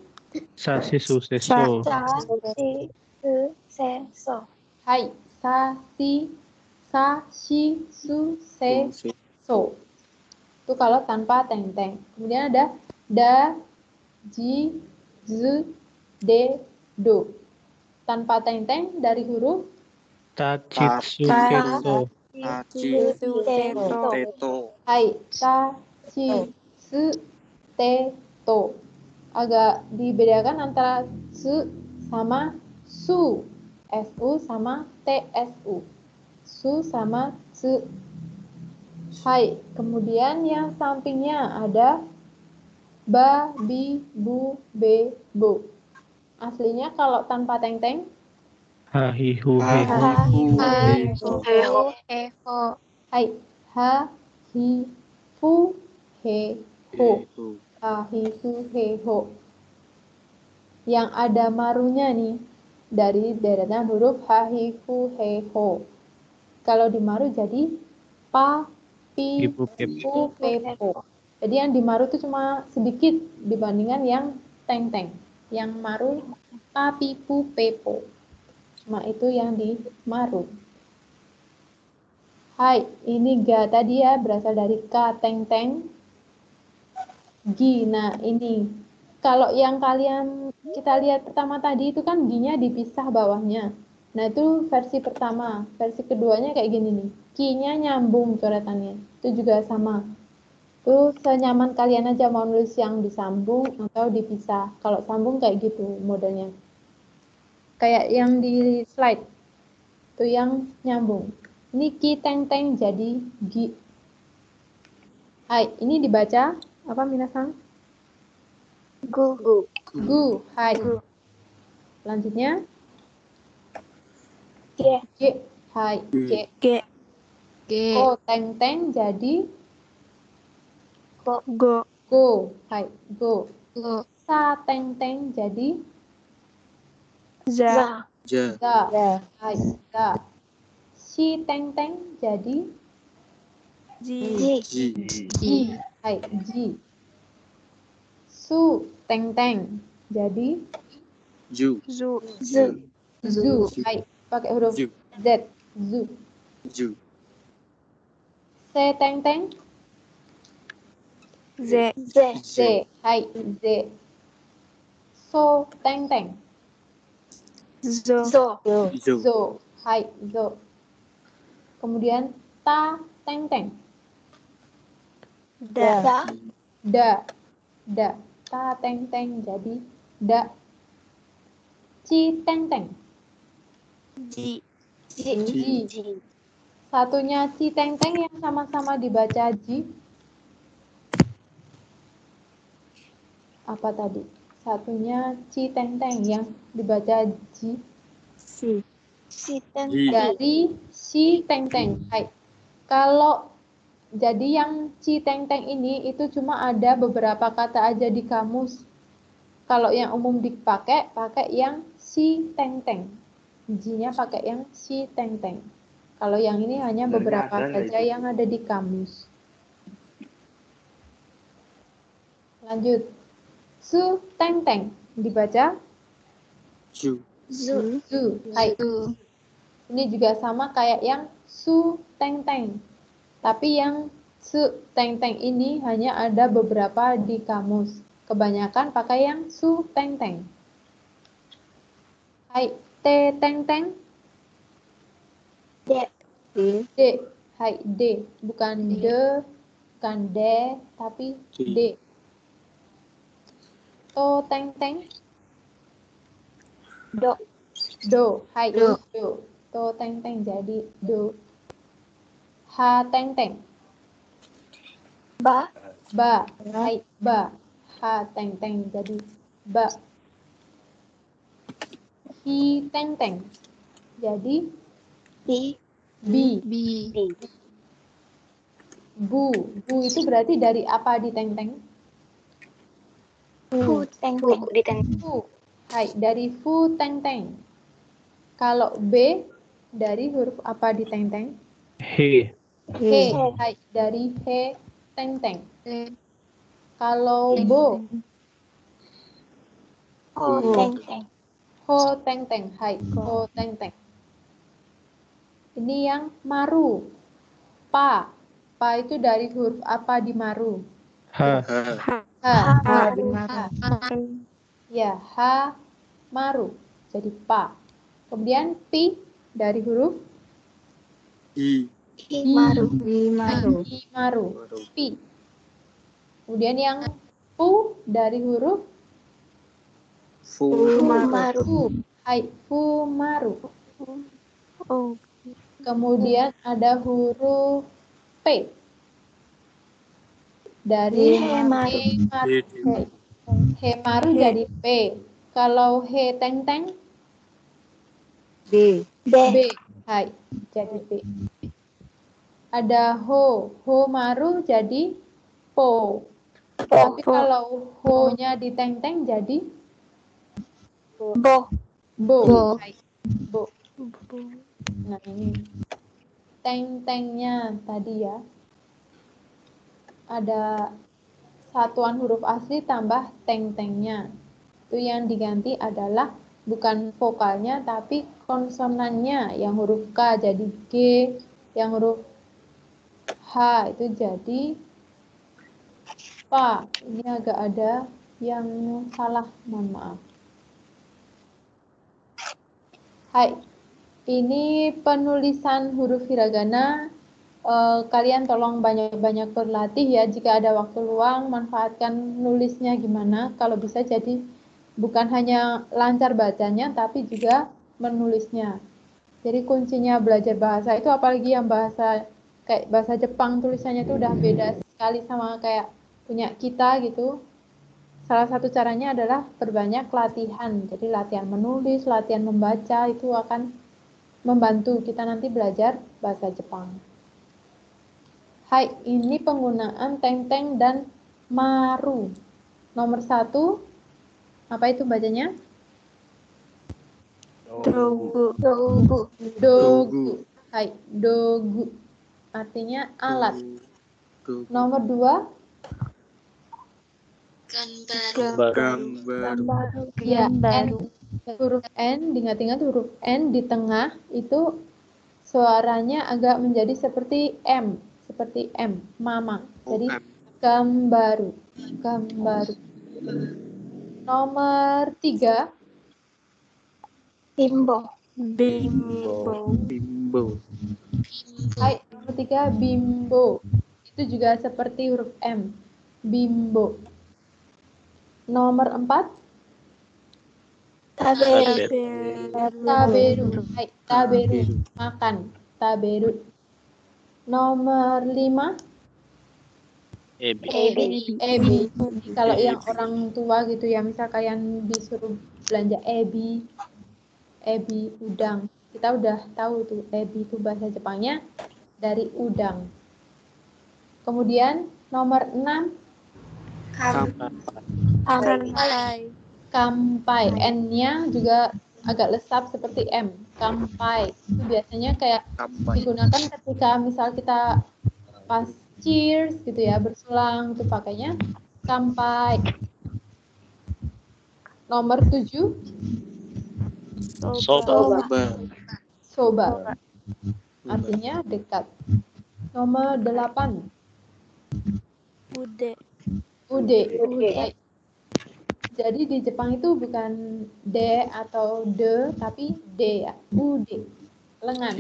S6: Sasi Suseso.
S3: Seso.
S1: hai, sa, si, su, se, so. Itu kalau tanpa teng-teng. Kemudian ada da, ji, zu, de, do. Tanpa teng-teng dari huruf
S6: Tachitsu Keto.
S5: Teto.
S1: hai, ta, chi, su, te, to. agak dibedakan antara su sama su. Su sama tsu. Su sama su. Hai, kemudian yang sampingnya ada ba, bi, bu, be, bo. Aslinya kalau tanpa teng-teng,
S6: Ha, hi, hu, he, ho.
S1: hai, ha, hi, fu, he, ho. Ha, hi, fu, he, ho. Yang ada marunya nih, dari deretan huruf ha, hi, fu, he, ho. Kalau dimaru jadi pa, pi,
S6: Ibu, pip.
S1: pu, pe, po. Jadi yang dimaru itu cuma sedikit dibandingkan yang teng-teng. Yang maru pa, pi, pu, pe, po. Cuma itu yang dimaru. Hai, ini ga tadi ya berasal dari ka, teng-teng. Gi, nah ini. Kalau yang kita lihat pertama tadi itu kan gi-nya dipisah bawahnya. Nah itu versi pertama. Versi keduanya kayak gini nih. Ki-nya nyambung coretannya. Itu juga sama. Itu senyaman kalian aja mau nulis yang disambung atau dipisah. Kalau sambung kayak gitu modelnya. Kayak yang di slide. Itu yang nyambung. Ini ki teng-teng jadi gi. Hai, ini dibaca apa minasan?
S3: Gu.
S1: Gu. Hai. Selanjutnya
S3: Ge.
S1: G. Hai. G.
S3: Ge.
S1: Ko teng-teng jadi
S3: Go. Go.
S1: go. Hai. Go. Sa teng-teng jadi
S3: Za.
S1: za. Hai. Za. Si teng-teng jadi
S3: Ji.
S1: ji. Hai. Ji. Su teng-teng jadi
S3: Zu.
S1: zu. Hai. Pakai huruf
S5: Zu.
S1: Z. Zu. Se teng-teng
S3: Ze.
S1: Z. Hai. Z. So teng-teng
S3: Zo.
S1: zo. Hai. Zo. Kemudian ta teng-teng
S3: Da.
S1: da. Da. Ta teng-teng jadi da. Ci teng-teng
S3: Ji.
S1: ji. Satunya ci teng-teng yang sama-sama dibaca ji. Apa tadi? Satunya ci teng-teng yang dibaca ji.
S3: Si. Si.
S1: Dari si teng-teng. Hai. Kalau jadi yang ci teng-teng ini itu cuma ada beberapa kata aja di kamus. Kalau yang umum dipakai, pakai yang si teng-teng. Ji-nya pakai yang si teng-teng. Kalau yang ini hanya beberapa saja yang ada di kamus. Lanjut. Su teng-teng dibaca
S5: Zu.
S1: zu. Hai. Ini juga sama kayak yang su teng-teng. Tapi yang su teng-teng ini hanya ada beberapa di kamus. Kebanyakan pakai yang su teng-teng. Hai, te teng-teng.
S3: De.
S1: D. Hai, D. Bukan de, bukan de, tapi D. To teng-teng.
S3: Do.
S1: Do. Hai, do. To teng-teng jadi do. Ha teng-teng.
S3: Ba.
S1: Ba. Hai, ba. Ha teng-teng jadi ba. Hi teng-teng jadi
S3: Bi.
S1: bi.
S3: Bi.
S1: Bu. Bu itu berarti dari apa di teng-teng?
S3: Fu. Teng.
S1: Fu. Hai, dari fu teng-teng. Kalau B dari huruf apa di teng-teng?
S6: He.
S1: He. Hai, dari he teng-teng. Kalau bo,
S3: Ho. Teng.
S1: ho teng-teng. Hai, ho teng-teng. Ini yang maru. Pa. Pa itu dari huruf apa di maru?
S6: Ha.
S1: Ha. Ya, ha maru. Jadi pa. Kemudian pi dari huruf
S5: I.
S3: Maru.
S1: i maru. Pi. Kemudian yang pu dari huruf
S3: Fumaru.
S1: Fu. Hai, fumaru.
S3: Oh.
S1: Kemudian ada huruf P. Dari
S3: Hemaru.
S1: hemaru. Hai. Hemaru jadi P. Kalau he teng teng
S3: B.
S1: B. Hai, jadi B. Ada ho. Ho maru jadi po. Tapi kalau ho-nya di teng teng jadi
S3: Bo.
S1: bo.
S3: Bo.
S1: Hai, bo. Nah ini teng-tengnya tadi ya. Ada satuan huruf asli tambah teng-tengnya. Itu yang diganti adalah bukan vokalnya tapi konsonannya. Yang huruf K jadi G, yang huruf H itu jadi Pa. Ini agak ada yang salah, mohon maaf. Hai, ini penulisan huruf hiragana. Kalian tolong banyak-banyak berlatih ya. Jika ada waktu luang, manfaatkan nulisnya gimana. Kalau bisa jadi bukan hanya lancar bacanya, tapi juga menulisnya. Jadi kuncinya belajar bahasa itu, apalagi yang bahasa kayak bahasa Jepang, tulisannya itu udah beda sekali sama kayak punya kita gitu. Salah satu caranya adalah perbanyak latihan. Jadi latihan menulis, latihan membaca itu akan membantu kita nanti belajar bahasa Jepang. Hai, ini penggunaan teng-teng dan maru. Nomor 1, apa itu bacanya?
S3: Dogu.
S1: Dogu. Hai, dogu. Artinya alat. Nomor 2, ya, N. Huruf N, diingat-ingat huruf N di tengah itu suaranya agak menjadi seperti M, mama. Jadi gambaru, gambaru. Nomor 3,
S3: Bimbo.
S1: hai, nomor 3 bimbo. Itu juga seperti huruf M, bimbo. Nomor 4, taberu. Hai, taberu, makan, taberu. Nomor 5,
S2: Ebi.
S1: ebi. Kalau yang orang tua gitu ya, misal kalian disuruh belanja ebi udang. Kita udah tahu tuh ebi itu bahasa Jepangnya dari udang. Kemudian nomor 6, kampai. N-nya juga agak lesap seperti M. Kampai. Itu biasanya kayak digunakan ketika misal kita pas cheers gitu ya, berselang itu pakainya kampai. Nomor 7, soba. Artinya dekat. Nomor 8, ude. Baik. Jadi di Jepang itu bukan de atau de, tapi de ya. Ude. Lengan.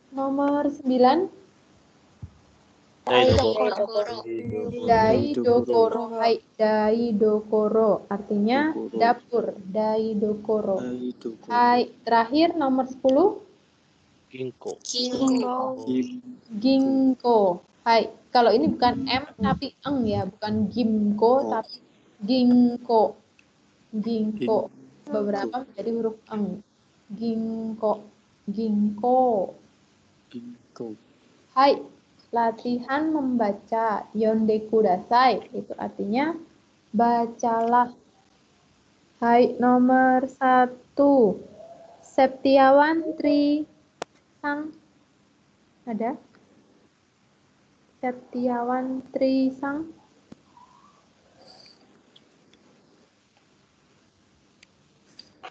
S1: Nomor 9, daidokoro. Hai, daidokoro. Artinya dapur. Daidokoro. Hai, terakhir nomor 10, ginkgo. Hai, kalau ini bukan M tapi eng ya, bukan gimko tapi ginkgo. Ginkgo. Beberapa menjadi huruf eng. Ginkgo. Hai, latihan membaca. Yonde kudasai. Itu artinya bacalah. Hai, nomor 1. Septiawan Trisang. Ada? Septiawan Trisang.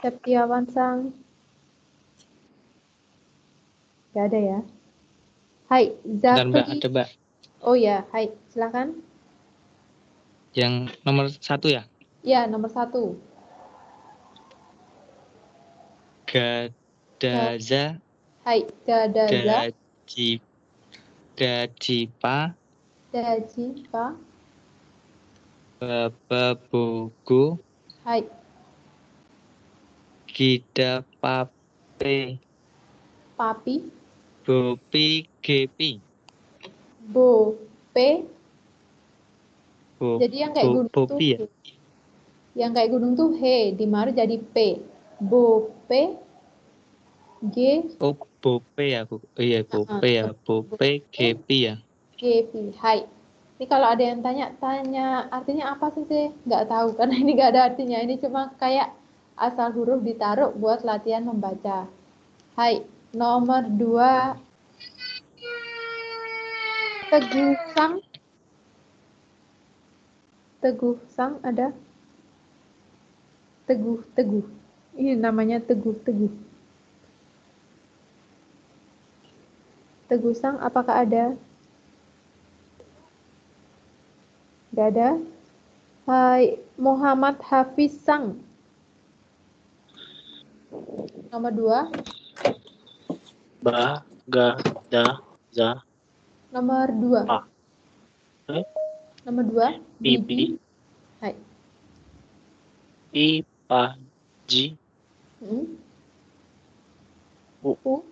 S1: Septiawan Sang. Gak ada ya? Hai, Zakri.
S8: Ada Mbak.
S1: Oh ya, hai, silakan.
S8: Yang nomor 1 ya?
S1: Ya, nomor 1.
S8: Gadaza.
S1: Hai, gadaza.
S8: Dajipa.
S1: Dajipa.
S8: Babogo.
S1: Hai.
S8: Gida pape.
S1: Papi.
S8: Bopi gepi.
S1: Bo. Pe.
S8: Bo,
S1: Jadi yang kayak gunung tuh
S8: bopi ya?
S1: he. Yang kayak gunung tuh he. Dimaru jadi pe. Bo. Pe. Ge.
S8: Oh, bope ya. Iya, bope ya. Bope gepi ya.
S1: Gepi. Hai. Ini kalau ada yang tanya artinya apa sih? Nggak tahu karena ini nggak ada artinya. Ini cuma kayak asal huruf ditaruh buat latihan membaca. Hai. Nomor 2. Teguh Sang. Teguh Sang ada? Teguh. Ini namanya Teguh. Teguh Sang apakah ada? Nggak ada. Hai. Muhammad Hafiz Sang. Nomor 2.
S2: Ba, ga, da, za,
S1: Nomor 2.
S2: pa.
S1: Nomor 2.
S2: Bibi,
S1: Hai.
S2: i, pa, ji,
S1: U.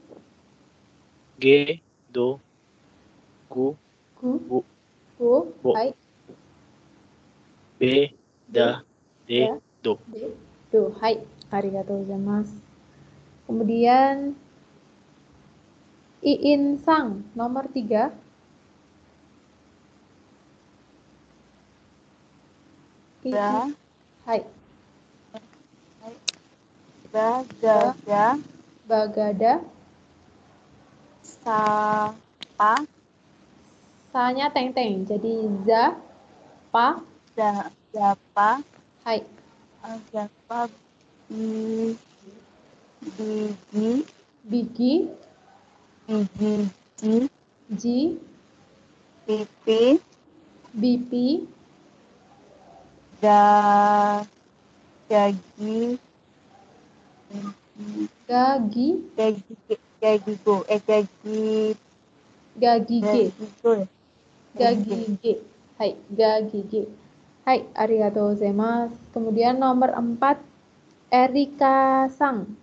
S2: ge, do, gu,
S1: Gu.
S2: bu,
S1: Go. Hai.
S2: be, da, de,
S1: Da.
S2: do.
S1: Do. Hai. Arigatou gozaimasu. Kemudian Iin Sang. Nomor 3.
S3: Ba.
S1: Hai.
S3: Bagada.
S1: Bagada.
S3: Sapa.
S1: Sa-nya teng-teng. Jadi za. Pa.
S3: Dapa.
S1: Hai.
S3: Dapa. Bigi.
S1: Bigi. Ji.
S3: Pipi.
S1: Bipi.
S3: Gagi.
S1: Gagi.
S3: Gagigo.
S1: Gagige.
S3: Gagigo.
S1: Gagige. Hai. Gagige. Hai. Arigatou gozaimasu. Kemudian nomor 4. Erika Sang.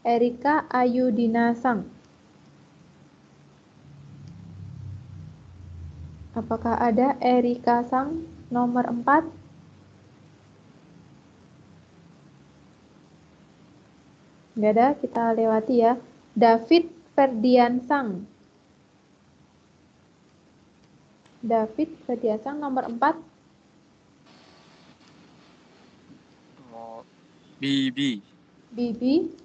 S1: Erika Ayudina Sang. Apakah ada Erika Sang nomor 4? Nggak ada, kita lewati ya. David Ferdian Sang. David Ferdian Sang nomor 4.
S5: Bibi.
S1: Bibi.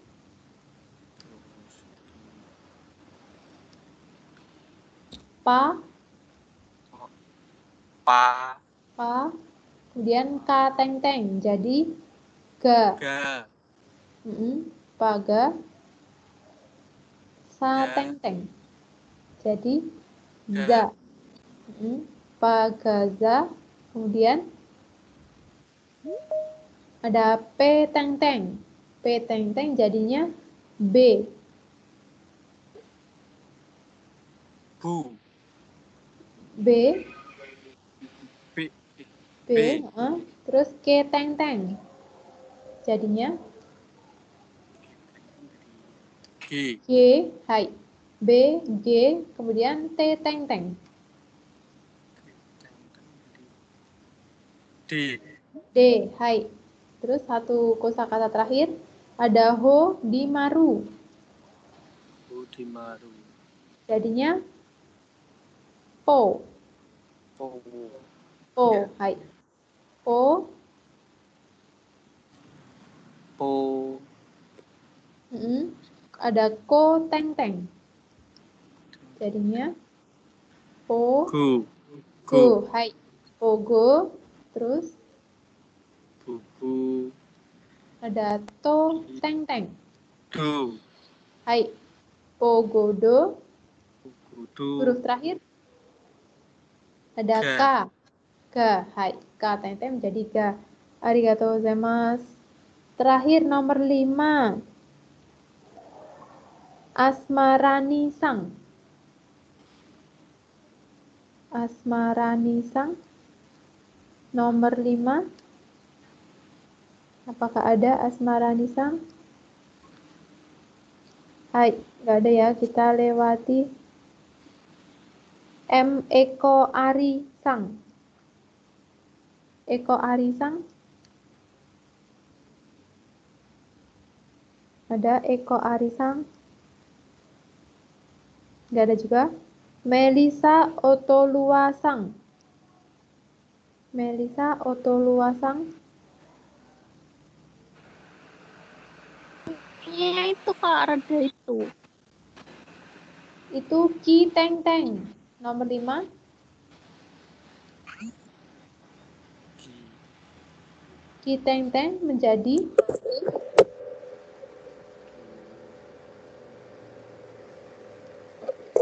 S1: Pa. Pa. Kemudian K teng-teng. Jadi ga. Paga. Sa teng-teng. Jadi za. Pagaza. Kemudian ada P teng-teng. P teng-teng jadinya B.
S5: Bu.
S1: B.
S5: B.
S1: Terus K teng-teng. Jadinya
S5: G.
S1: G. Hai. B, G, kemudian T teng-teng.
S5: D.
S1: D. Hai. Terus satu kosakata terakhir. Ada Ho di Maru.
S5: Udimaru.
S1: Jadinya Po. Po. Hai. Po. Ada Ko teng-teng. Jadinya Po. Go. Hai. Pogo. Terus
S5: Bubu.
S1: ada To teng-teng.
S5: Do.
S1: Hai. Pogodo.
S5: Bugudu.
S1: Huruf terakhir ada K. K. Hai. K teng-teng menjadi K. Arigatou gozaimasu. Terakhir nomor 5. Asmarani Sang. Asmarani Sang. Nomor 5. Apakah ada Asmaranisang? Hai, nggak ada ya. Kita lewati M. Eko Arisang. Eko Arisang? Ada Eko Arisang? Nggak ada juga. Melisa Otoluasang. Melisa Otoluasang?
S9: Iya itu Kak, rada itu.
S1: Itu Ki Teng Teng. Nomor 5. Ki Teng Teng menjadi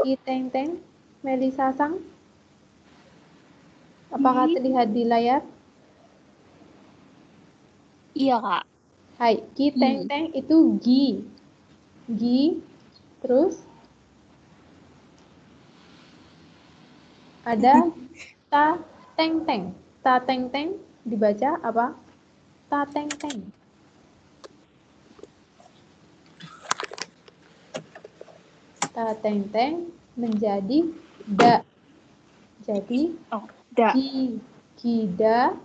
S1: Ki Teng Teng. Melisa Sang. Apakah terlihat di layar?
S9: Iya Kak.
S1: Hai, Ki Teng Teng itu Gi. Gi, terus ada Ta Teng Teng. Ta Teng Teng dibaca apa? Ta Teng Teng. Ta Teng Teng menjadi Da. Jadi
S9: Da.
S1: Gida,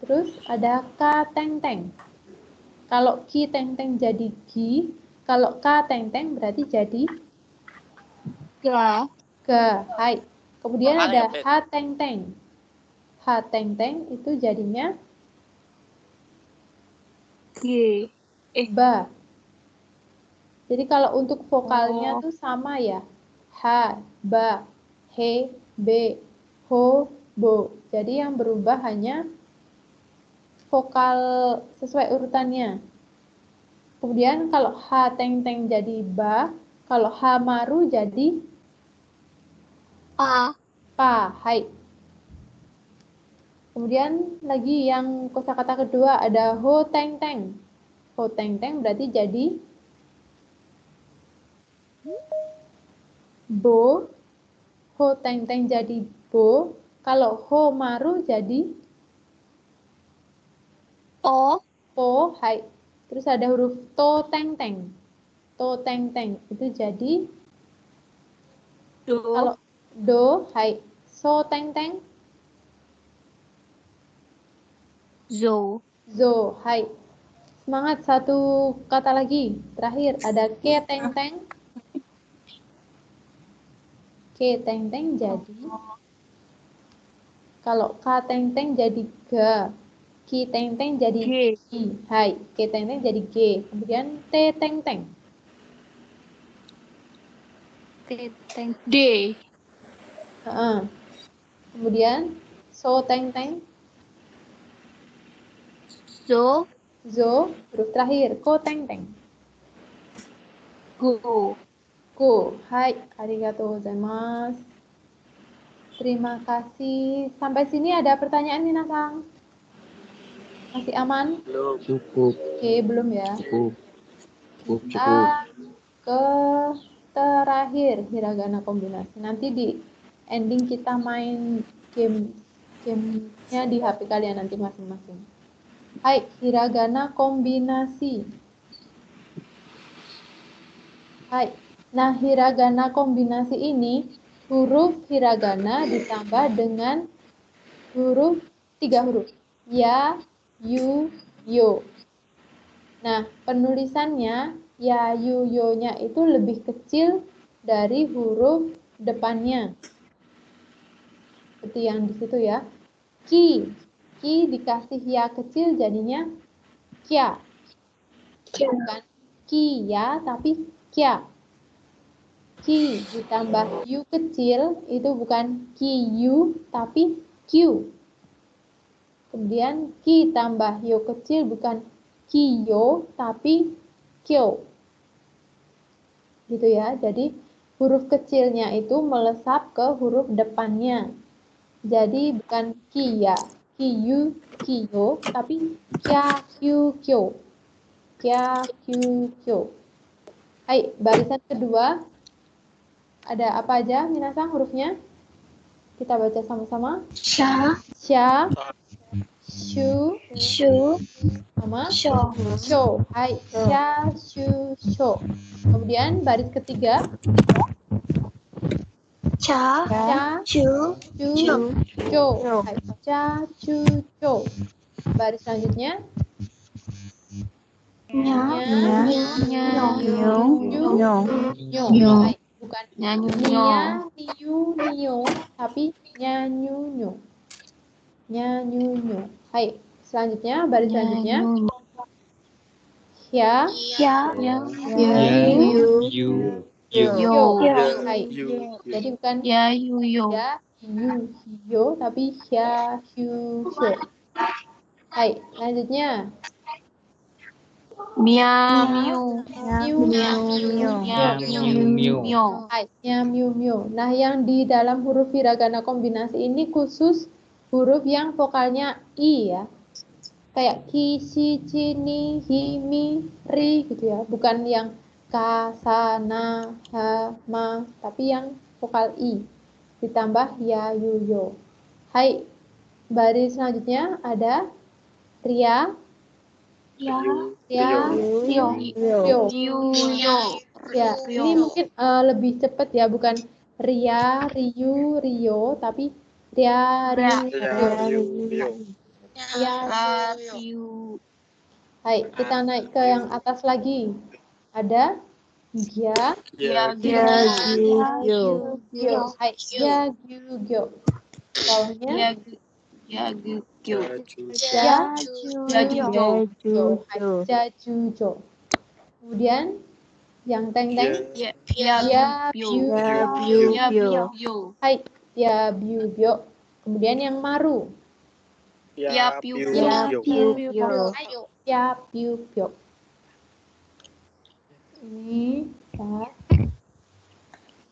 S1: terus ada Ka Teng Teng. Kalau Ki Teng Teng jadi Gi, kalau Ka Teng Teng berarti jadi
S9: Ga.
S1: Ga. Hai. Kemudian
S5: Makanya,
S1: ada Ha Teng Teng. Ha Teng Teng itu jadinya
S9: G.
S1: Ba. Jadi kalau untuk vokalnya tuh sama ya. Ha, Ba, He, Be, Ho, Bo. Jadi yang berubah hanya vokal sesuai urutannya. Kemudian kalau Ha Teng Teng jadi Ba, kalau Ha Maru jadi
S9: Pa.
S1: Pa. Hai. Kemudian lagi yang kosakata kedua ada Ho Teng Teng. Ho Teng Teng berarti jadi Bo. Ho Teng Teng jadi Bo. Kalau Ho Maru jadi
S9: Po.
S1: Po. Hai. Terus ada huruf To Teng Teng. To Teng Teng itu jadi
S9: Do.
S1: kalau Do. Hai. So Teng Teng.
S9: Zo.
S1: Zo. Hai. Semangat, satu kata lagi. Terakhir ada Ke Teng Teng. Ke Teng Teng jadi kalau Ka Teng Teng jadi Ga. Ki Teng Teng jadi
S9: G.
S1: Ki. Hai. Ke Teng Teng jadi G. Kemudian T Teng Teng.
S9: D.
S1: Kemudian So Teng Teng.
S9: Zo.
S1: Zo. Huruf terakhir Ko Teng Teng.
S9: Go.
S1: Go. Hai. Arigatou gozaimasu. Terima kasih. Sampai sini ada pertanyaan, Minasang? Masih aman?
S5: Belum.
S7: Cukup.
S1: Oke, belum ya.
S7: Cukup.
S1: Kita ke terakhir hiragana kombinasi. Nanti di ending kita main gamenya di HP kalian nanti masing-masing. Hai, hiragana kombinasi. Hai. Nah, hiragana kombinasi ini huruf hiragana ditambah dengan huruf 3 huruf. Ya, yu, yo. Nah, penulisannya ya, yu, yo-nya itu lebih kecil dari huruf depannya. Seperti yang di situ ya. Ki. Ki dikasih ya kecil jadinya kya. Bukan ki ya, tapi kya. Ki ditambah yu kecil itu bukan ki yu, tapi q. Kemudian ki tambah yo kecil bukan ki yo, tapi kyo. Gitu ya. Jadi huruf kecilnya itu melesap ke huruf depannya. Jadi bukan ki ya, ki yu, ki yo, tapi kya, kyu, kyo. Kya, kyu, kyo. Hai, barisan kedua. Ada apa aja, Minasang, hurufnya? Kita baca sama-sama.
S9: Sha.
S1: Sha. shu,
S9: Shu.
S1: sama
S9: Sho.
S1: sho. Hai, sha, shu, sho. Kemudian baris ketiga,
S9: Cha.
S1: cha,
S9: Chu.
S1: chu, cho. Hai, cha, chu, cho. Baris selanjutnya,
S9: Nya.
S1: nya,
S9: Nyong.
S1: nyu, nyo.
S9: Nyo.
S1: Hai, bukan
S9: Nyanyu.
S1: nia, niu, nio, tapi nyanyu, nyo. Nyanyu, nyo. Hai, selanjutnya, baris selanjutnya, hya,
S9: Ya.
S8: Ya.
S9: Yu.
S8: You.
S1: yo.
S9: Yo.
S1: Hai,
S2: You.
S1: jadi bukan
S9: Ya. Yu. Yo.
S1: ya, yu, hyo, tapi hya, hyu, sho. Hai, lanjutnya,
S9: Mia. Miu.
S1: nyu,
S9: Mio.
S1: hai, nya, myu, myo. Nah, yang di dalam huruf hiragana kombinasi ini khusus huruf yang vokalnya i ya. Kayak ki, si, ci, ni, hi, mi, ri gitu ya. Bukan yang ka, sa, na, ha, ma, tapi yang vokal i. Ditambah ya, yu, yo. Hai, baris selanjutnya ada ria,
S9: Ya.
S1: ria,
S9: Rio.
S1: rio.
S9: Yo.
S1: Ya, ini mungkin lebih cepat ya, bukan ria, riu, rio, tapi ria, riu, rio. Ya,
S9: Yu.
S1: hai, kita naik ke yang atas lagi. Ada gia,
S9: Ya.
S1: gyo. Hai, ya, gyu, gyo. Bawahnya
S9: Ya. Gyo.
S1: ja,
S9: Ju.
S1: jo. Hai, ja, ju, jo. Kemudian yang teng-teng,
S9: Ya.
S1: ya, biu,
S9: Yo.
S1: hai, ya, biu, bio. Kemudian yang maru,
S9: Ya. Piu.
S1: Ya,
S9: Yo.
S1: ya, biu, bio. Ini, ya.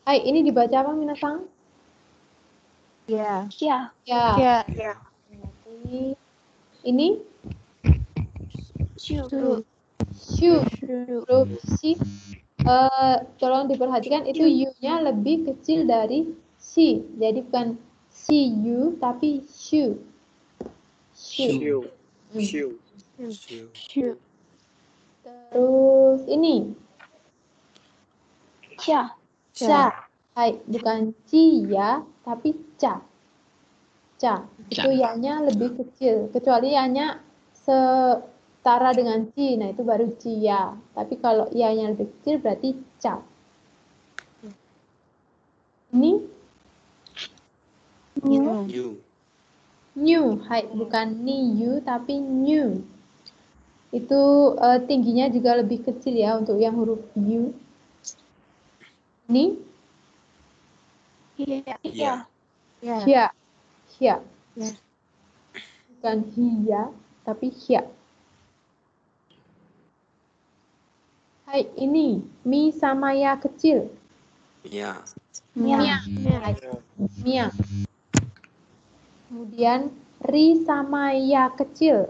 S1: Hai, ini dibaca apa, Minasang?
S3: Ya.
S1: Ya. Berarti ini
S9: Shu.
S1: shu, huruf si. Tolong diperhatikan itu u-nya lebih kecil dari si. Jadi bukan si u tapi shu. Shu. Terus ini
S9: Cha.
S1: ca. Hai, bukan ci ya, tapi ca. Ca. Itu ya-nya lebih kecil. Kecuali ya-nya setara dengan ci, nah itu baru cia. Tapi kalau ya-nya lebih kecil berarti ca. Ini new. Hai, bukan niu tapi new. Itu tingginya juga lebih kecil ya untuk yang huruf u. Ini
S9: Ya.
S1: hia. Hia. Bukan hia, tapi hia. Hai, ini mi sama ya kecil.
S9: Mia.
S1: Hai, mia. Kemudian ri sama ya kecil.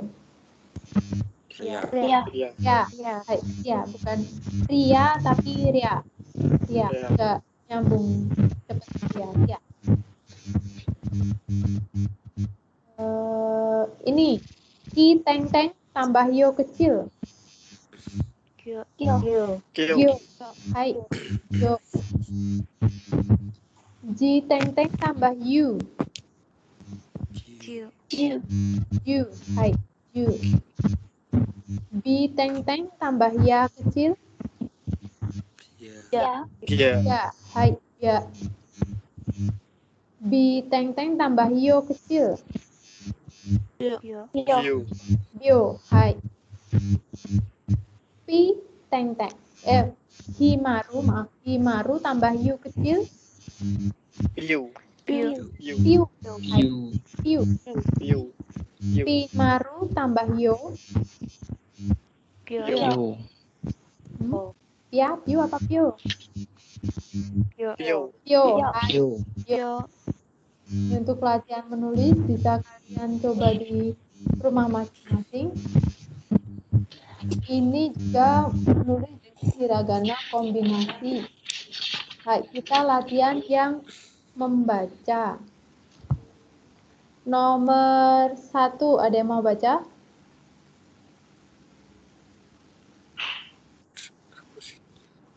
S9: Ya.
S1: Ya, hai, ya, bukan ria tapi ria. Ya, enggak nyambung cepat ya. Ini ki teng teng tambah yo kecil. Yo, hai, yo. Ji teng teng tambah yu. Yu, hai, yu. Bi teng teng tambah ya kecil. Ya, hai, ya. Bi teng teng tambah yo kecil. Bio, hai. Pi teng teng. Himaru, maaf. Himaru tambah yu kecil. Piu. Hai, piu. Pimaru tambah yo.
S8: Yo.
S1: Pia, piu apa piu? Pio. Hai.
S8: Yo.
S1: Ini untuk latihan menulis bisa kalian coba di rumah masing-masing. Ini juga menulis hiragana kombinasi. Hai, kita latihan yang membaca. Nomor 1, ada yang mau baca?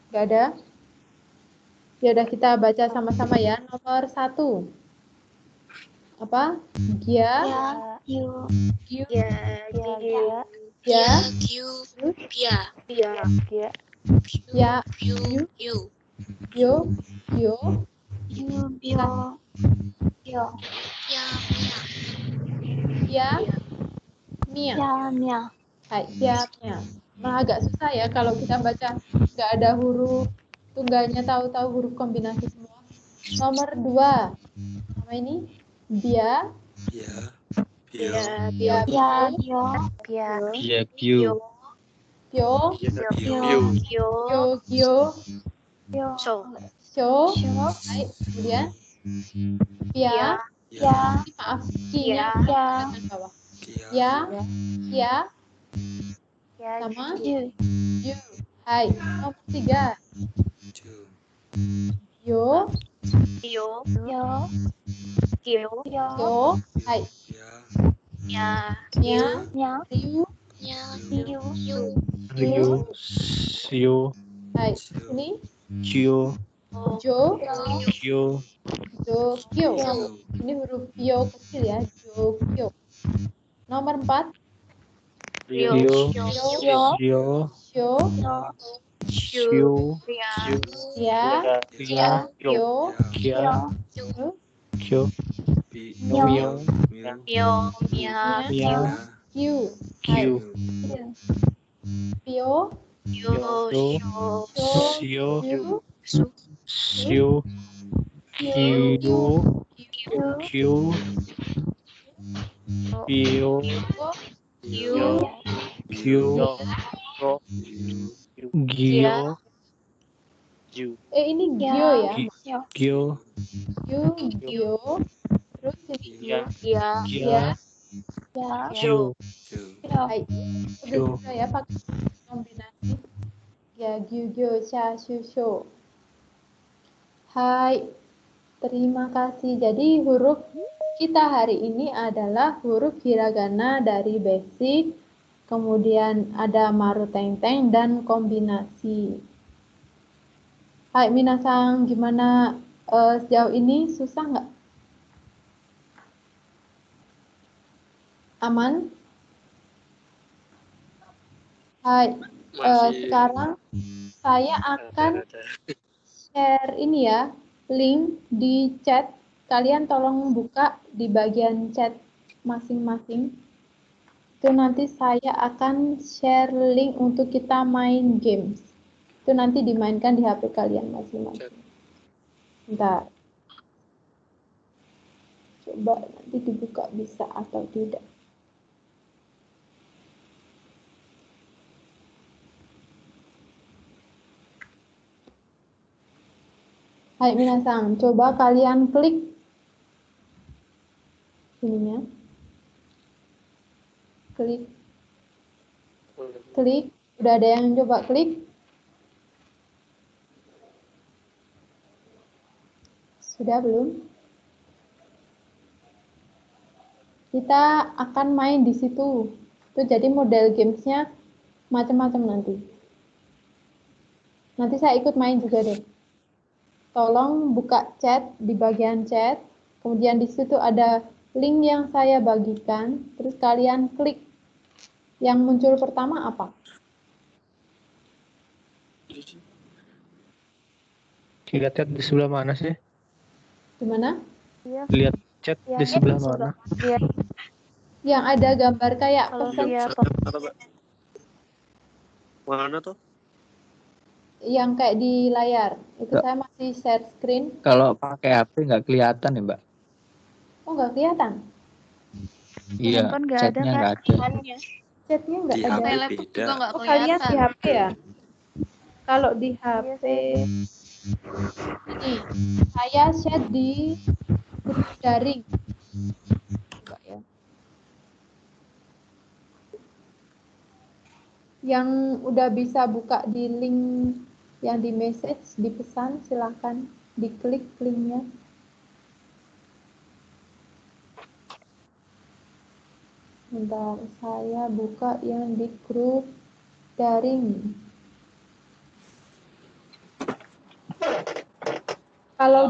S1: Gak ada? Ya udah kita baca sama-sama ya. Nomor 1. Apa? Gia,
S9: Q.
S1: Giu,
S9: Ya.
S1: ya,
S9: Q.
S1: terus
S9: Ya.
S1: ya,
S9: Q.
S1: Giu,
S9: Q.
S1: Gio, Gio,
S9: Ya.
S1: ya, Mia. Hai, ya, Mia. Nah, agak susah ya kalau kita baca nggak ada huruf tunggalnya, tahu-tahu huruf kombinasi semua. Nomor 2. Nama ini Bia,
S9: Ya.
S1: Bia,
S8: Pia Q.
S1: Pio, Gio,
S9: So.
S1: Sho. Hai, kemudian Pia, ini maaf, Ki-nya kelihatan bawah. Ya, Kia, sama Yu. Hai, nomor 3. Yo, Yo, hai, Mia, Ryu,
S6: Ryu, Sio,
S1: hai, ini
S6: Kyo,
S1: Jo,
S6: Kyo,
S1: Kyo. Ini huruf Yo kecil ya, Jo, Kyo. Nomor 4.
S6: Ryo, Ryo,
S1: Sho,
S6: Shio,
S1: Ya,
S6: Ria,
S1: Kyo,
S6: Kia,
S1: terus
S6: Kyo, Mio,
S1: Mia,
S6: Mia,
S1: Q. Hai,
S6: Q,
S1: Pio,
S6: Yo,
S1: Sho,
S6: Sio,
S1: Yu,
S6: Sio, Kyo, Kyo, Pio,
S1: Yu,
S6: Kyo, Gyo,
S1: ini Gyo ya.
S6: Gyo,
S1: Yu, Gyo, terus ini
S6: Gia,
S1: Ya,
S6: Kyo,
S1: hai. Udah
S6: Kyo.
S1: bisa ya pakai kombinasi. Ya, Gyu, Gyo, Sha, Shu, Sho. Hai, terima kasih. Jadi huruf kita hari ini adalah huruf hiragana dari basic, kemudian ada maru teng teng dan kombinasi. Hai minasang, gimana sejauh ini, susah nggak? Aman? Hai, sekarang saya akan share ini ya, link di chat. Kalian tolong buka di bagian chat masing-masing. Itu nanti saya akan share link untuk kita main games. Itu nanti dimainkan di HP kalian masing-masing. Bentar. Coba nanti dibuka bisa atau tidak. Hai minasang, coba kalian klik ininya. Klik. Udah ada yang coba klik? Sudah belum? Kita akan main di situ. Itu jadi model gamesnya macam-macam nanti. Nanti saya ikut main juga deh. Tolong buka chat di bagian chat. Kemudian di situ ada link yang saya bagikan. Terus kalian klik. Yang muncul pertama apa?
S6: Lihat chat di sebelah mana sih?
S1: Di mana?
S6: Lihat chat di sebelah mana?
S1: Yang ada gambar kayak pesan
S5: Mana tuh?
S1: yang kayak di layar. Itu saya masih share screen.
S7: Kalau pakai HP nggak kelihatan ya, Mbak?
S1: Oh, nggak kelihatan?
S7: Iya, chatnya nggak ada.
S1: Chatnya nggak
S9: Di
S1: ada.
S9: HP beda.
S1: Oh, kalian di HP ya? Kalau di HP ini, saya share di grup daring. Coba ya. Yang udah bisa buka di link yang di message, di pesan, silahkan diklik linknya. Bentar, saya buka yang di grup daring. Kalau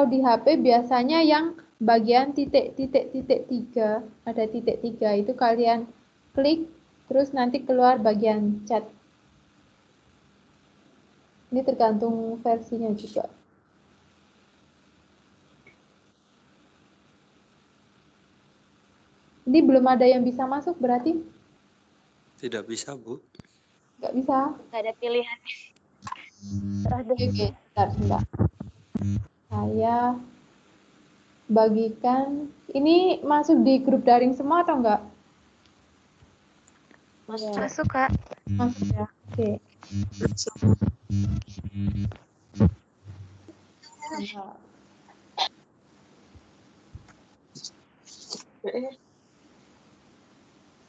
S1: di HP biasanya yang bagian titik 3, ada titik 3 itu kalian klik, terus nanti keluar bagian chat. Ini tergantung versinya juga. Ini belum ada yang bisa masuk berarti?
S5: Tidak bisa, Bu.
S1: Nggak bisa?
S9: Nggak ada pilihan.
S1: Oke, bentar. Saya bagikan. Ini masuk di grup daring semua atau enggak?
S9: Masuk, Kak.
S1: Masuk ya. Oke.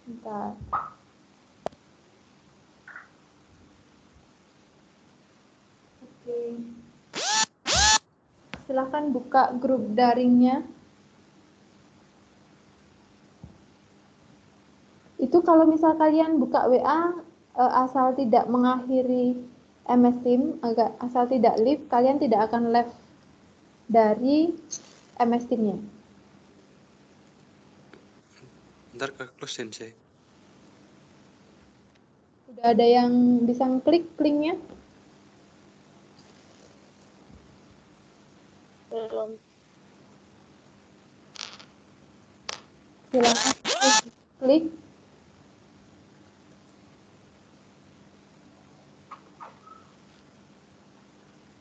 S1: Bentar. Oke. Silahkan buka grup daringnya. Itu kalau misal kalian buka WA asal tidak mengakhiri MS Team, asal tidak leave, kalian tidak akan left dari MS Team-nya.
S5: Ntar ke close Sensei.
S1: Udah ada yang bisa ngeklik linknya?
S9: Belum.
S1: Silahkan klik.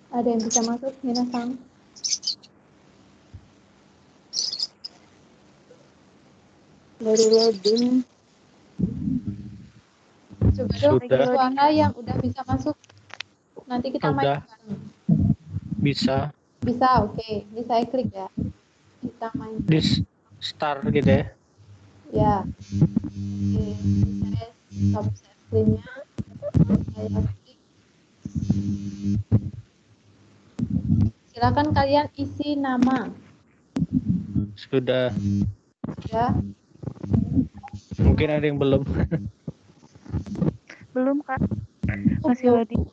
S1: Ada yang bisa masuk, Minasang?
S3: Baru loading.
S1: Coba dong
S6: Sudah.
S1: suara yang udah bisa masuk. Nanti kita main
S6: Udah.
S1: bareng.
S6: Bisa.
S1: Bisa, oke. Ini saya klik ya. Kita main.
S6: Di start gitu ya.
S1: Ya. Oke. Ini saya stop share screen-nya. Saya klik. Silakan kalian isi nama.
S6: Sudah.
S1: Ya.
S6: Mungkin ada yang belum.
S3: Belum, Kak. Masih loading.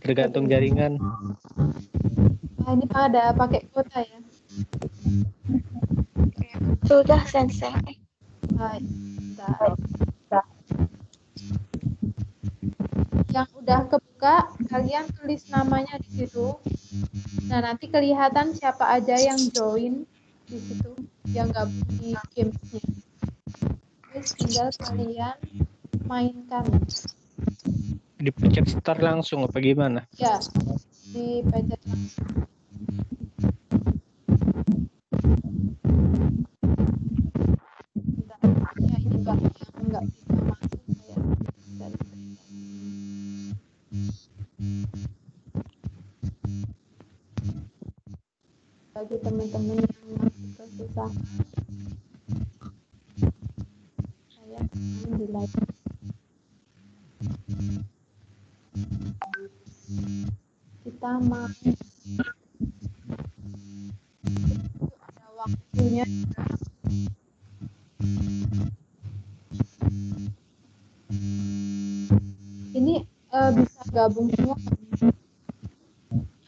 S6: Tergantung jaringan.
S1: Nah, ini ada pakai kuota ya.
S9: Sudah, Sensei.
S1: Baik. Bentar. Yang udah kebuka, kalian tulis namanya di situ. Nah, nanti kelihatan siapa aja yang join di situ, yang gabung di gamesnya. Terus tinggal kalian mainkan.
S6: Dipencet start langsung apa gimana?
S1: Ya, dipencet langsung. Bentar, ya ini bagi yang nggak bisa masuk saya dari bagi teman-teman yang masih kesusahan, saya main di live. Kita main. Itu ada waktunya juga. Ini bisa gabung semua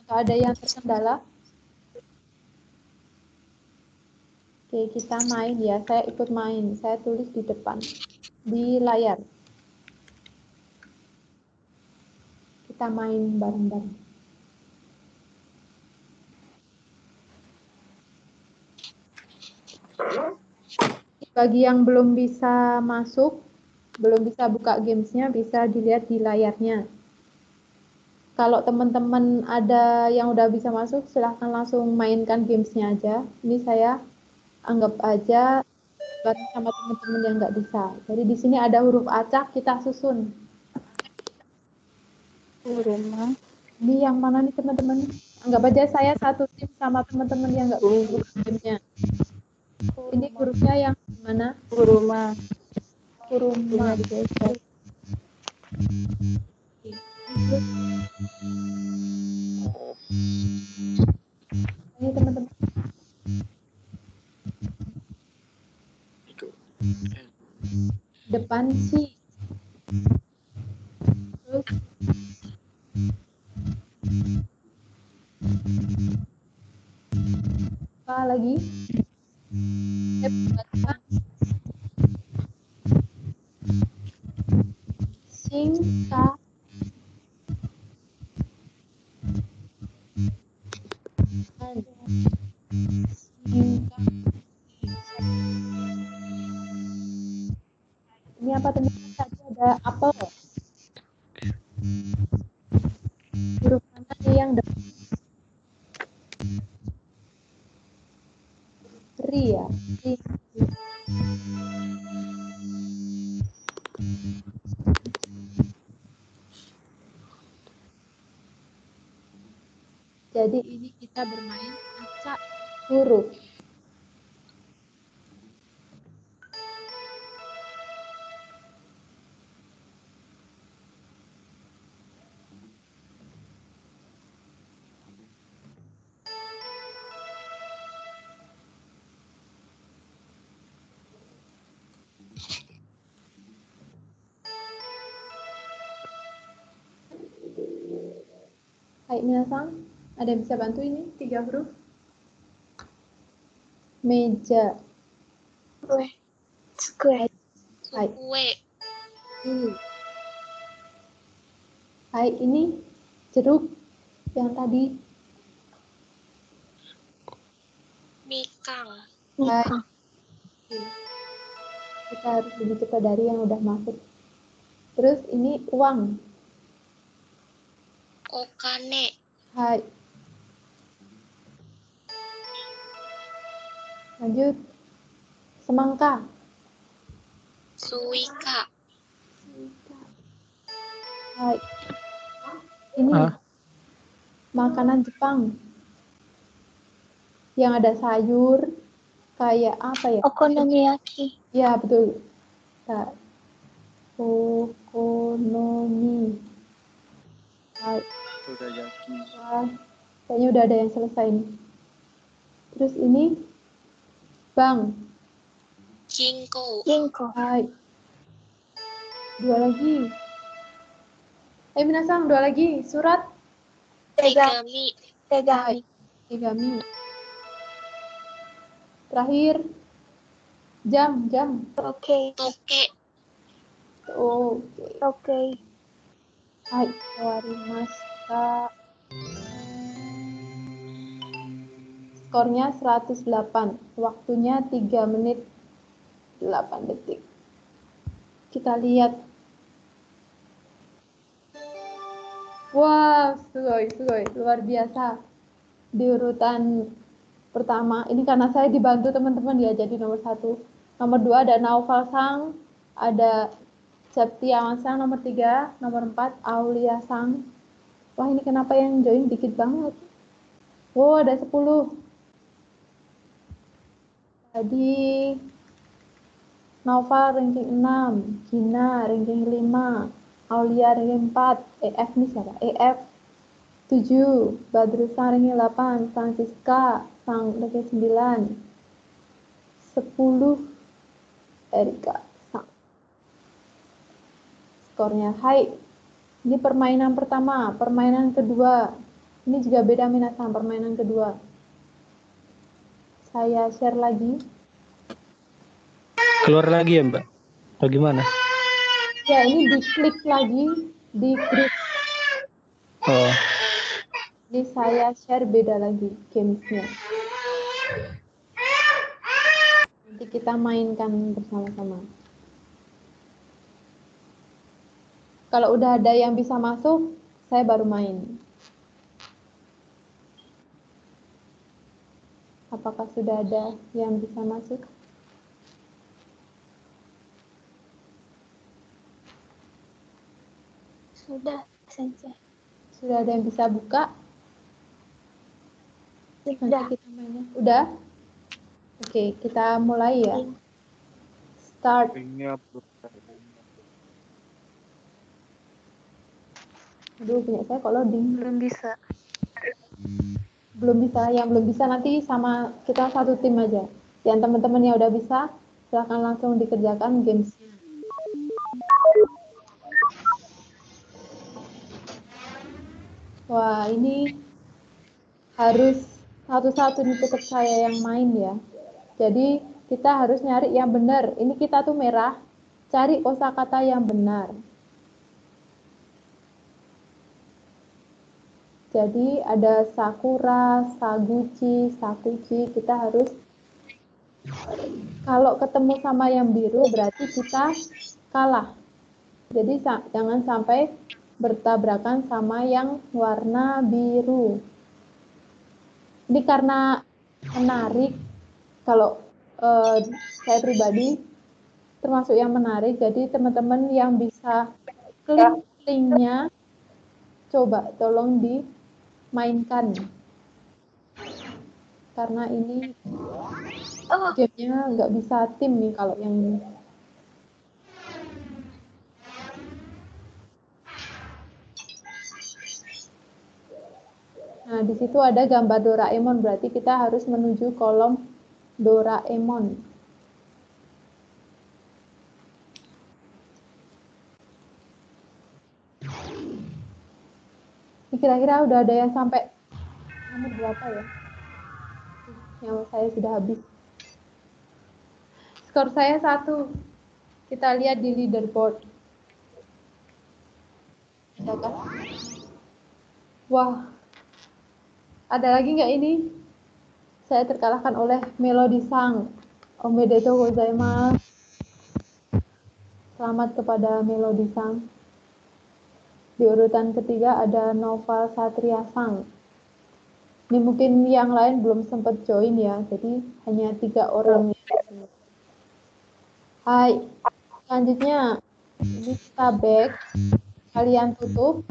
S1: atau ada yang terkendala? Oke, kita main ya. Saya ikut main. Saya tulis di depan di layar. Kita main bareng-bareng. Bagi yang belum bisa masuk, belum bisa buka gamesnya, bisa dilihat di layarnya. Kalau teman-teman ada yang udah bisa masuk, silahkan langsung mainkan gamesnya aja. Ini saya anggap aja bareng sama teman-teman yang nggak bisa. Jadi di sini ada huruf acak, kita susun.
S3: Rumah.
S1: Ini yang mana nih teman-teman? Anggap aja saya satu tim sama teman-teman yang nggak bisa buka gamesnya. Ini hurufnya yang mana?
S3: Rumah.
S1: Kuruma. Ini teman-teman. Nancy. Terus apa lagi? Singkat. Ini apa teman-teman? Tadi ada apel. Huruf mana nih yang ri ya? Ri. Jadi ini kita bermain acak huruf. Hai Minasang, ada yang bisa bantu ini 3 huruf? Meja.
S9: Kue. Kue.
S1: Hai.
S9: Kue.
S1: Hai, ini jeruk yang tadi.
S9: Mikang.
S1: Hai. Kita harus lebih cepat dari yang udah masuk. Terus ini uang.
S9: Okane.
S1: Hai. Lanjut. Semangka.
S9: Suika.
S1: Hai. Ini makanan Jepang. Yang ada sayur kayak apa ya?
S9: Okonomiyaki.
S1: Ya, betul. Okonomi. Hai.
S5: Sodayaki.
S1: Wah, kayaknya udah ada yang selesai nih. Terus ini bank.
S9: Jinko.
S1: Hai. 2 lagi. Minasang, 2 lagi. Surat.
S9: Tegami.
S1: Hai. Tegami. Terakhir. Jam.
S9: Toke.
S1: Hai. Warimashita. Skornya 108. Waktunya 3 menit 8 detik. Kita lihat. Wah, sugoi. Luar biasa. Di urutan pertama, ini karena saya dibantu teman-teman ya, jadi nomor 1. Nomor 2 ada Naufal Sang, ada Septiawan Sang, nomor 3, nomor 4 Aulia Sang. Wah, ini kenapa yang join dikit banget? Wow, ada 10. Tadi Naufal ranking 6, Gina ranking 5, Aulia ranking 4, EF nih siapa? EF 7, Badrusan ranking 8, Francisca Sang ranking 9, 10, Erika Sang. Skornya. Hai. Ini permainan pertama, permainan kedua. Ini juga beda Minasang, permainan kedua. Saya share lagi.
S6: Keluar lagi ya Mbak? Atau gimana?
S1: Ya, ini diklik lagi di grup.
S6: Oh.
S1: Ini saya share beda lagi gamesnya. Nanti kita mainkan bersama-sama. Kalau udah ada yang bisa masuk, saya baru main. Apakah sudah ada yang bisa masuk?
S9: Sudah, Sensei.
S1: Sudah ada yang bisa buka?
S9: Sudah.
S1: Nanti kita mainnya. Udah? Oke, kita mulai ya. Start. Aduh, punya saya kok loading.
S3: Belum bisa.
S1: Belum bisa. Yang belum bisa nanti sama kita satu tim aja. Yang teman-teman yang udah bisa, silahkan langsung dikerjakan gamesnya. Wah, ini harus satu-satu nih tetap saya yang main ya. Jadi kita harus nyari yang benar. Ini kita tuh merah, cari kosakata yang benar. Jadi ada sakura, saguchi, sakuchi. Kita harus, kalau ketemu sama yang biru berarti kita kalah. Jadi jangan sampai bertabrakan sama yang warna biru. Ini karena menarik, kalau saya pribadi termasuk yang menarik, jadi teman-teman yang bisa klik linknya, coba tolong dimainkan. Karena ini gamenya nggak bisa tim nih kalau yang ini. Nah, di situ ada gambar Doraemon, berarti kita harus menuju kolom Doraemon. Ini kira-kira udah ada yang sampai nomor berapa ya? Yang saya sudah habis. Skor saya 1. Kita lihat di leaderboard. Ya kan? Wah, ada lagi nggak ini? Saya terkalahkan oleh Melody Sang. Omedetou gozaimasu. Selamat kepada Melody Sang. Di urutan ketiga ada Nova Satria Sang. Ini mungkin yang lain belum sempat join ya, jadi hanya 3 orang. Hai, selanjutnya ini kita back, kalian tutup,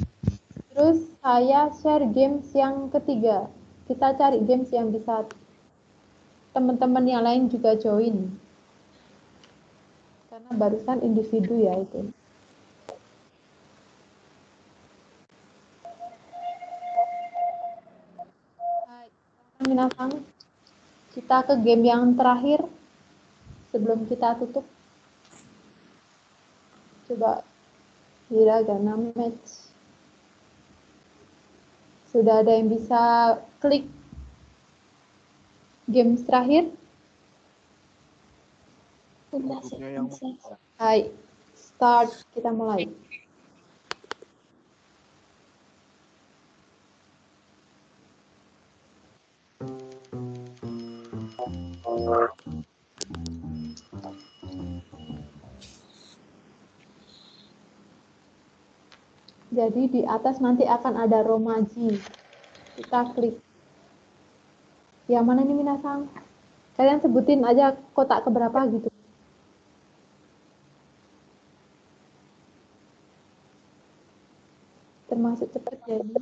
S1: terus saya share games yang ketiga. Kita cari games yang bisa teman-teman yang lain juga join. Karena barusan individu ya itu. Hai, minasan. Kita ke game yang terakhir sebelum kita tutup. Coba hiragana match. Sudah ada yang bisa klik game terakhir?
S9: Udah sensei.
S1: Hai, start, kita mulai. Jadi di atas nanti akan ada romaji. Kita klik. Yang mana nih minasang? Kalian sebutin aja kotak keberapa gitu. Termasuk cepet jadi.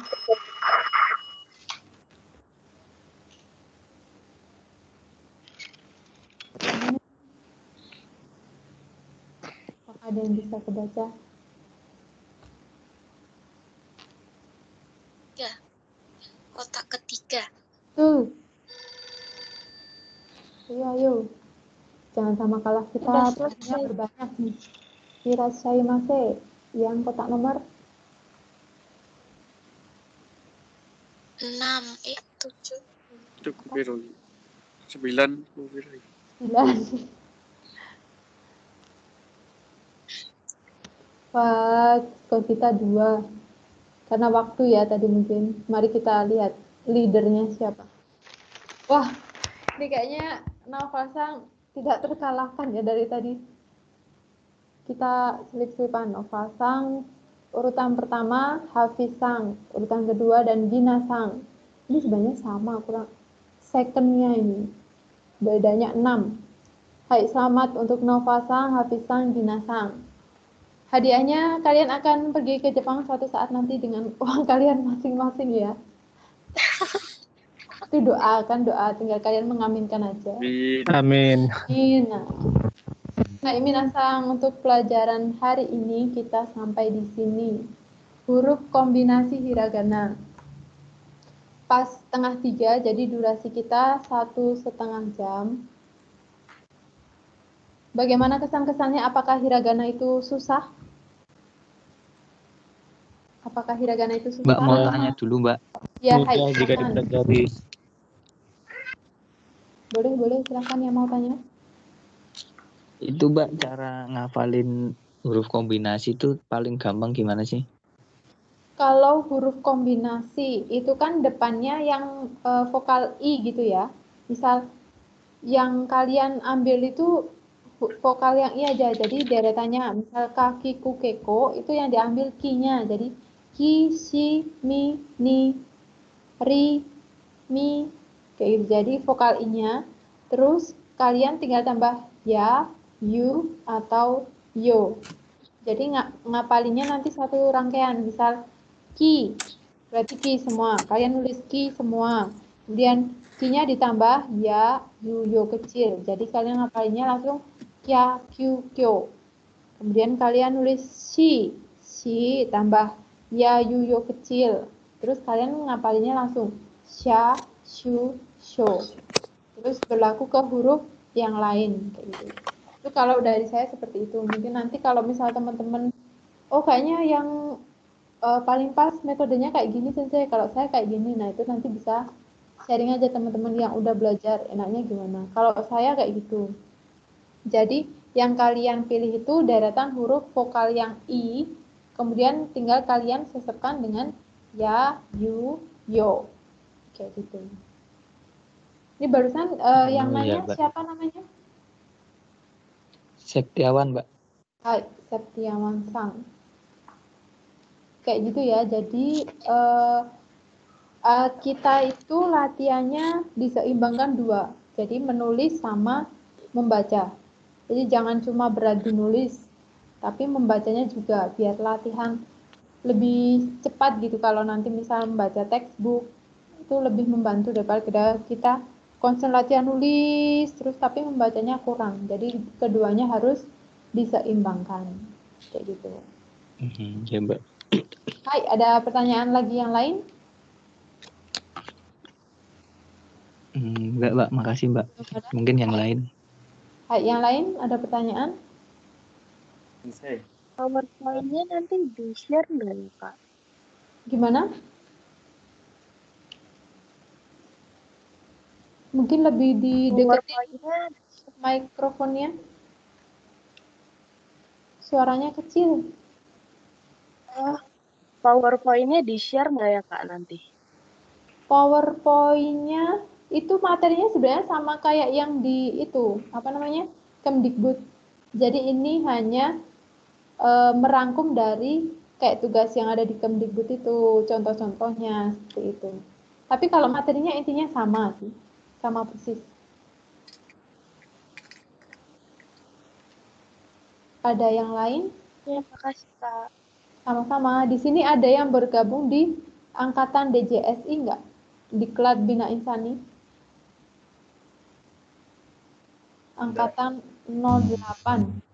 S1: Apakah ada yang bisa kebaca?
S9: Ya. Kotak ketiga.
S1: Tuh. Ayo. Jangan sama kalah kita.
S9: Udah
S1: Plusnya
S9: selesai.
S1: berbanyak nih. Irashaimase. Yang kotak nomor
S9: 6. 7.
S5: Cukup biru. 9.
S1: 9. Wah, skor kita 2. Karena waktu ya tadi mungkin. Mari kita lihat leadernya siapa. Wah, ini kayaknya Nova-sang tidak terkalahkan ya dari tadi. Kita selip-selipan. Nova-sang urutan pertama, Hafiz-sang urutan kedua, dan Gina-sang. Ini sebenarnya sama, kurang secondnya ini. Bedanya 6. Hai, selamat untuk Nova-sang, Hafiz-sang, Gina-sang. Hadiahnya kalian akan pergi ke Jepang suatu saat nanti dengan uang kalian masing-masing ya. Itu doa kan, doa, tinggal kalian mengaminkan aja.
S6: Amin.
S1: Nah, minasang, untuk pelajaran hari ini kita sampai di sini. Huruf kombinasi hiragana. Pas setengah 3, jadi durasi kita 1,5 jam. Bagaimana kesan-kesannya? Apakah hiragana itu susah? Apakah hiragana itu susah?
S7: Mbak mau tanya dulu, Mbak.
S1: Ya,
S2: Mudah
S1: hai,
S2: jika
S1: silakan.
S2: dipelajari.
S1: Boleh, silakan yang mau tanya.
S7: Itu Mbak cara ngafalin huruf kombinasi itu paling gampang gimana sih?
S1: Kalau huruf kombinasi itu kan depannya yang vokal I gitu ya. Misal yang kalian ambil itu vokal yang I aja. Jadi deretannya misal kaki ku keko itu yang diambil ki-nya. Jadi ki, si, mi, ni, ri, mi. Kayak gitu. Jadi vokal I-nya. Terus kalian tinggal tambah ya, you, atau yo. Jadi ngapalinnya nanti satu rangkaian. Misal ki, berarti ki semua. Kalian nulis ki semua. Kemudian ki-nya ditambah ya, yu, yo kecil. Jadi kalian ngapalinnya langsung kya, kyu, kyo. Kemudian kalian nulis si tambah ya, yu, yo kecil. Terus kalian ngapalinnya langsung sha, shu, sho. Terus berlaku ke huruf yang lain kayak gitu. Itu kalau dari saya seperti itu. Mungkin nanti kalau misal teman-teman oh kayaknya yang paling pas metodenya kayak gini sensei, kalau saya kayak gini, nah itu nanti bisa sharing aja teman-teman yang udah belajar enaknya gimana. Kalau saya kayak gitu. Jadi yang kalian pilih itu deretan huruf vokal yang I, kemudian tinggal kalian sesepkan dengan ya, you, yo. Kayak gitu. Ini barusan yang nanya
S7: Mbak.
S1: siapa namanya?
S7: Septiawan, Mbak.
S1: Hai, Septiawan Sang. Kayak gitu ya. Jadi kita itu latihannya diseimbangkan dua. Jadi menulis sama membaca. Jadi jangan cuma beradu nulis, tapi membacanya juga biar latihan lebih cepat gitu. Kalau nanti misal membaca textbook itu lebih membantu daripada kita konsen latihan nulis terus tapi membacanya kurang. Jadi keduanya harus diseimbangkan. Kayak gitu.
S7: Ya, Mbak.
S1: Hai, ada pertanyaan lagi yang lain?
S7: Enggak, Mbak. Makasih, Mbak. Mungkin yang lain.
S1: Hai, yang lain ada pertanyaan?
S3: PowerPoint-nya nanti di-share nggak ya, Kak?
S1: Gimana? Mungkin lebih dideketin mikrofonnya. Suaranya kecil.
S3: PowerPoint-nya di-share nggak ya, Kak, nanti?
S1: PowerPoint-nya itu materinya sebenarnya sama kayak yang di itu, apa namanya? Kemdikbud. Jadi ini hanya merangkum dari kayak tugas yang ada di Kemdikbud itu, contoh-contohnya seperti itu. Tapi kalau materinya intinya sama sih, sama persis. Ada yang lain?
S3: Ya, makasih, Kak.
S1: Sama-sama. Di sini ada yang bergabung di angkatan DJSI nggak? Diklat Bina Insani? Angkatan 08.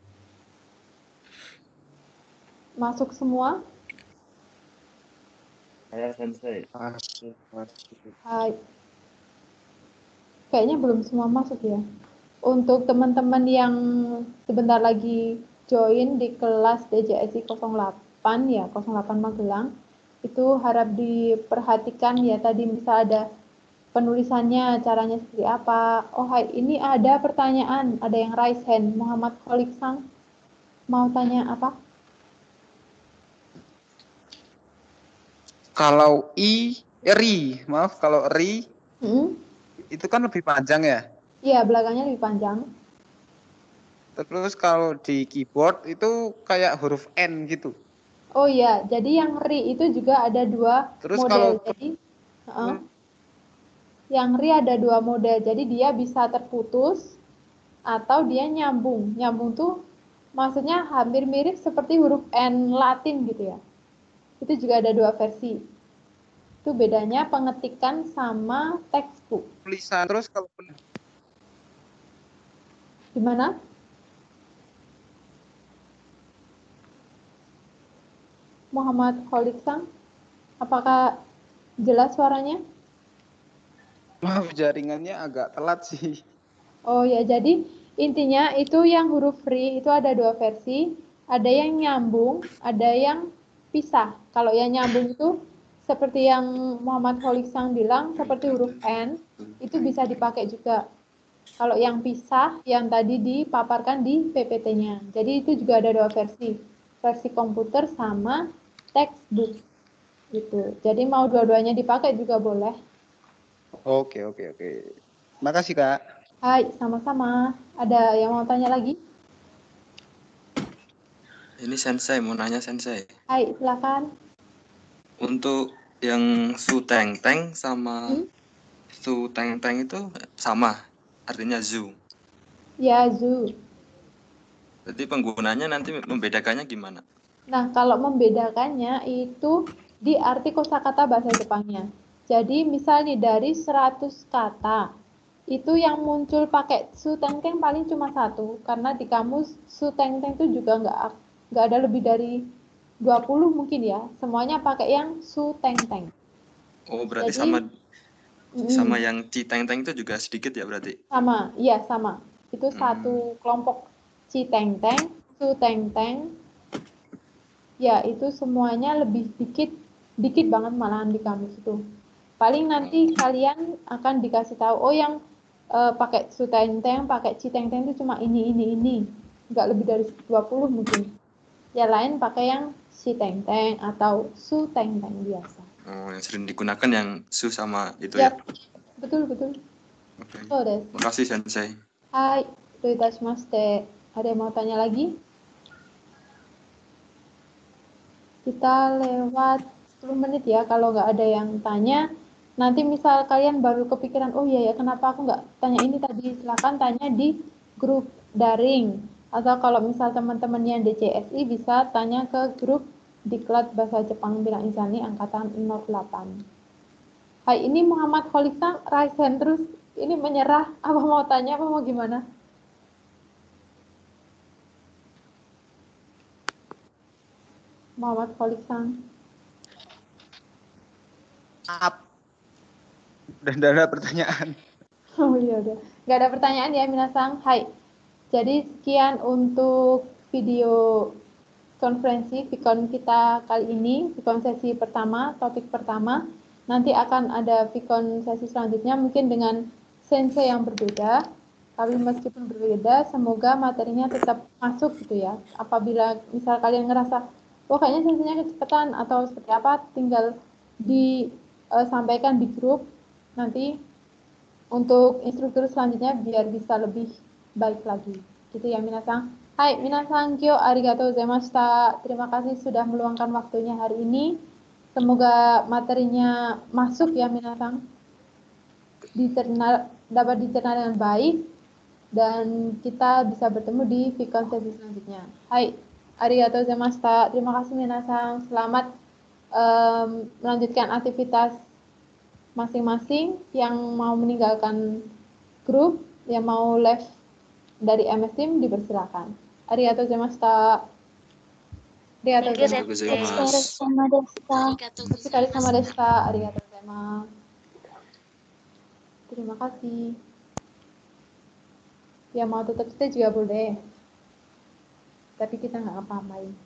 S1: Masuk semua?
S10: Saya sensei.
S1: Hai. Kayaknya belum semua masuk ya. Untuk teman-teman yang sebentar lagi join di kelas DJSI 08 ya, 08 Magelang, itu harap diperhatikan ya tadi misal ada penulisannya caranya seperti apa. Oh hai, ini ada pertanyaan, ada yang raise hand. Muhammad Kholik Sang mau tanya apa?
S11: Kalau kalau ri itu kan lebih panjang ya?
S1: Iya, belakangnya lebih panjang.
S11: Terus kalau di keyboard itu kayak huruf N gitu.
S1: Oh iya, jadi yang ri itu juga ada dua
S11: Terus
S1: model.
S11: kalau
S1: Jadi yang ri ada dua model. Jadi dia bisa terputus atau dia nyambung. Nyambung tuh maksudnya hampir mirip seperti huruf N Latin gitu ya. Itu juga ada dua versi. Itu bedanya pengetikan sama textbook.
S11: Tulisan terus kalau
S1: Gimana? Muhammad Kholik Sang, apakah jelas suaranya?
S11: maaf jaringannya agak telat sih.
S1: Oh ya, jadi intinya itu yang huruf ri itu ada dua versi. Ada yang nyambung, ada yang pisah. Kalau yang nyambung itu seperti yang Muhammad Holisang bilang, seperti huruf N, itu bisa dipakai juga. Kalau yang pisah, yang tadi dipaparkan di PPT-nya. Jadi itu juga ada 2 versi. Versi komputer sama textbook. Gitu. Jadi mau dua-duanya dipakai juga boleh.
S11: Oke. Makasih, Kak.
S1: Hai, sama-sama. Ada yang mau tanya lagi?
S5: Ini Sensei, mau nanya Sensei.
S1: Hai, silakan.
S5: Untuk yang Su Teng Teng sama Su Teng Teng itu sama, artinya zoo.
S1: Ya, zoo.
S5: Jadi penggunanya nanti membedakannya gimana?
S1: Nah, kalau membedakannya itu di arti kosakata bahasa Jepangnya. Jadi, misal nih dari 100 kata, itu yang muncul pakai su teng teng paling cuma 1, karena di kamus su teng teng itu juga nggak ada lebih dari 20 mungkin ya. Semuanya pakai yang su teng teng.
S5: Oh, berarti
S1: Jadi,
S5: sama yang Ci Teng Teng itu juga sedikit ya berarti?
S1: Sama, iya sama. Itu satu kelompok Ci Teng Teng, Su Teng Teng. Ya, itu semuanya lebih dikit banget malahan di kamus itu. Paling nanti kalian akan dikasih tahu, oh yang pakai Su Teng Teng, pakai Ci Teng Teng itu cuma ini. Nggak lebih dari 20 mungkin. Ya lain pakai yang Ci Teng Teng atau Su Teng Teng biasa.
S5: Oh, yang sering digunakan yang Su sama itu ya?
S1: Betul.
S5: Oke.
S1: So des.
S5: Makasih Sensei.
S1: Hai, doitashimashite. Ada yang mau tanya lagi? Kita lewat 10 menit ya, kalau nggak ada yang tanya. Nanti misal kalian baru kepikiran, oh iya ya, kenapa aku nggak tanya ini tadi? Silakan tanya di grup daring. Atau kalau misal teman-temannya DCSI bisa tanya ke grup Diklat Bahasa Jepang Bilang Insani Angkatan 08. Hai, ini Muhammad Holisang, raise hand terus. Ini menyerah, apa mau tanya, apa mau gimana? Muhammad Holisang.
S11: Dan ada pertanyaan.
S1: Oh iya udah. Nggak ada pertanyaan ya Minasang. Hai. Jadi sekian untuk video konferensi Vicon kita kali ini. Vicon sesi pertama, topik pertama. Nanti akan ada Vicon sesi selanjutnya mungkin dengan sensei yang berbeda. Tapi meskipun berbeda, semoga materinya tetap masuk gitu ya. Apabila misal kalian ngerasa, oh kayaknya senseinya kecepatan atau seperti apa, tinggal disampaikan di grup. Nanti untuk instruktur selanjutnya biar bisa lebih baik lagi. Gitu ya Minasang. Hai Minasang, kyo arigatou gozaimashita. Terima kasih sudah meluangkan waktunya hari ini. Semoga materinya masuk ya Minasang. Dapat dicerna dengan baik dan kita bisa bertemu di Vicon sesi selanjutnya. Hai, arigatou gozaimashita. Terima kasih Minasang. Selamat melanjutkan aktivitas masing-masing. Yang mau meninggalkan grup, yang mau left dari MS Team dipersilakan. Arigatou gozaimashita. Arigatou gozaimashita. Arigatou gozaimasu. Terima kasih. Yang mau tutup kita juga boleh. Tapi kita nggak apa-apain.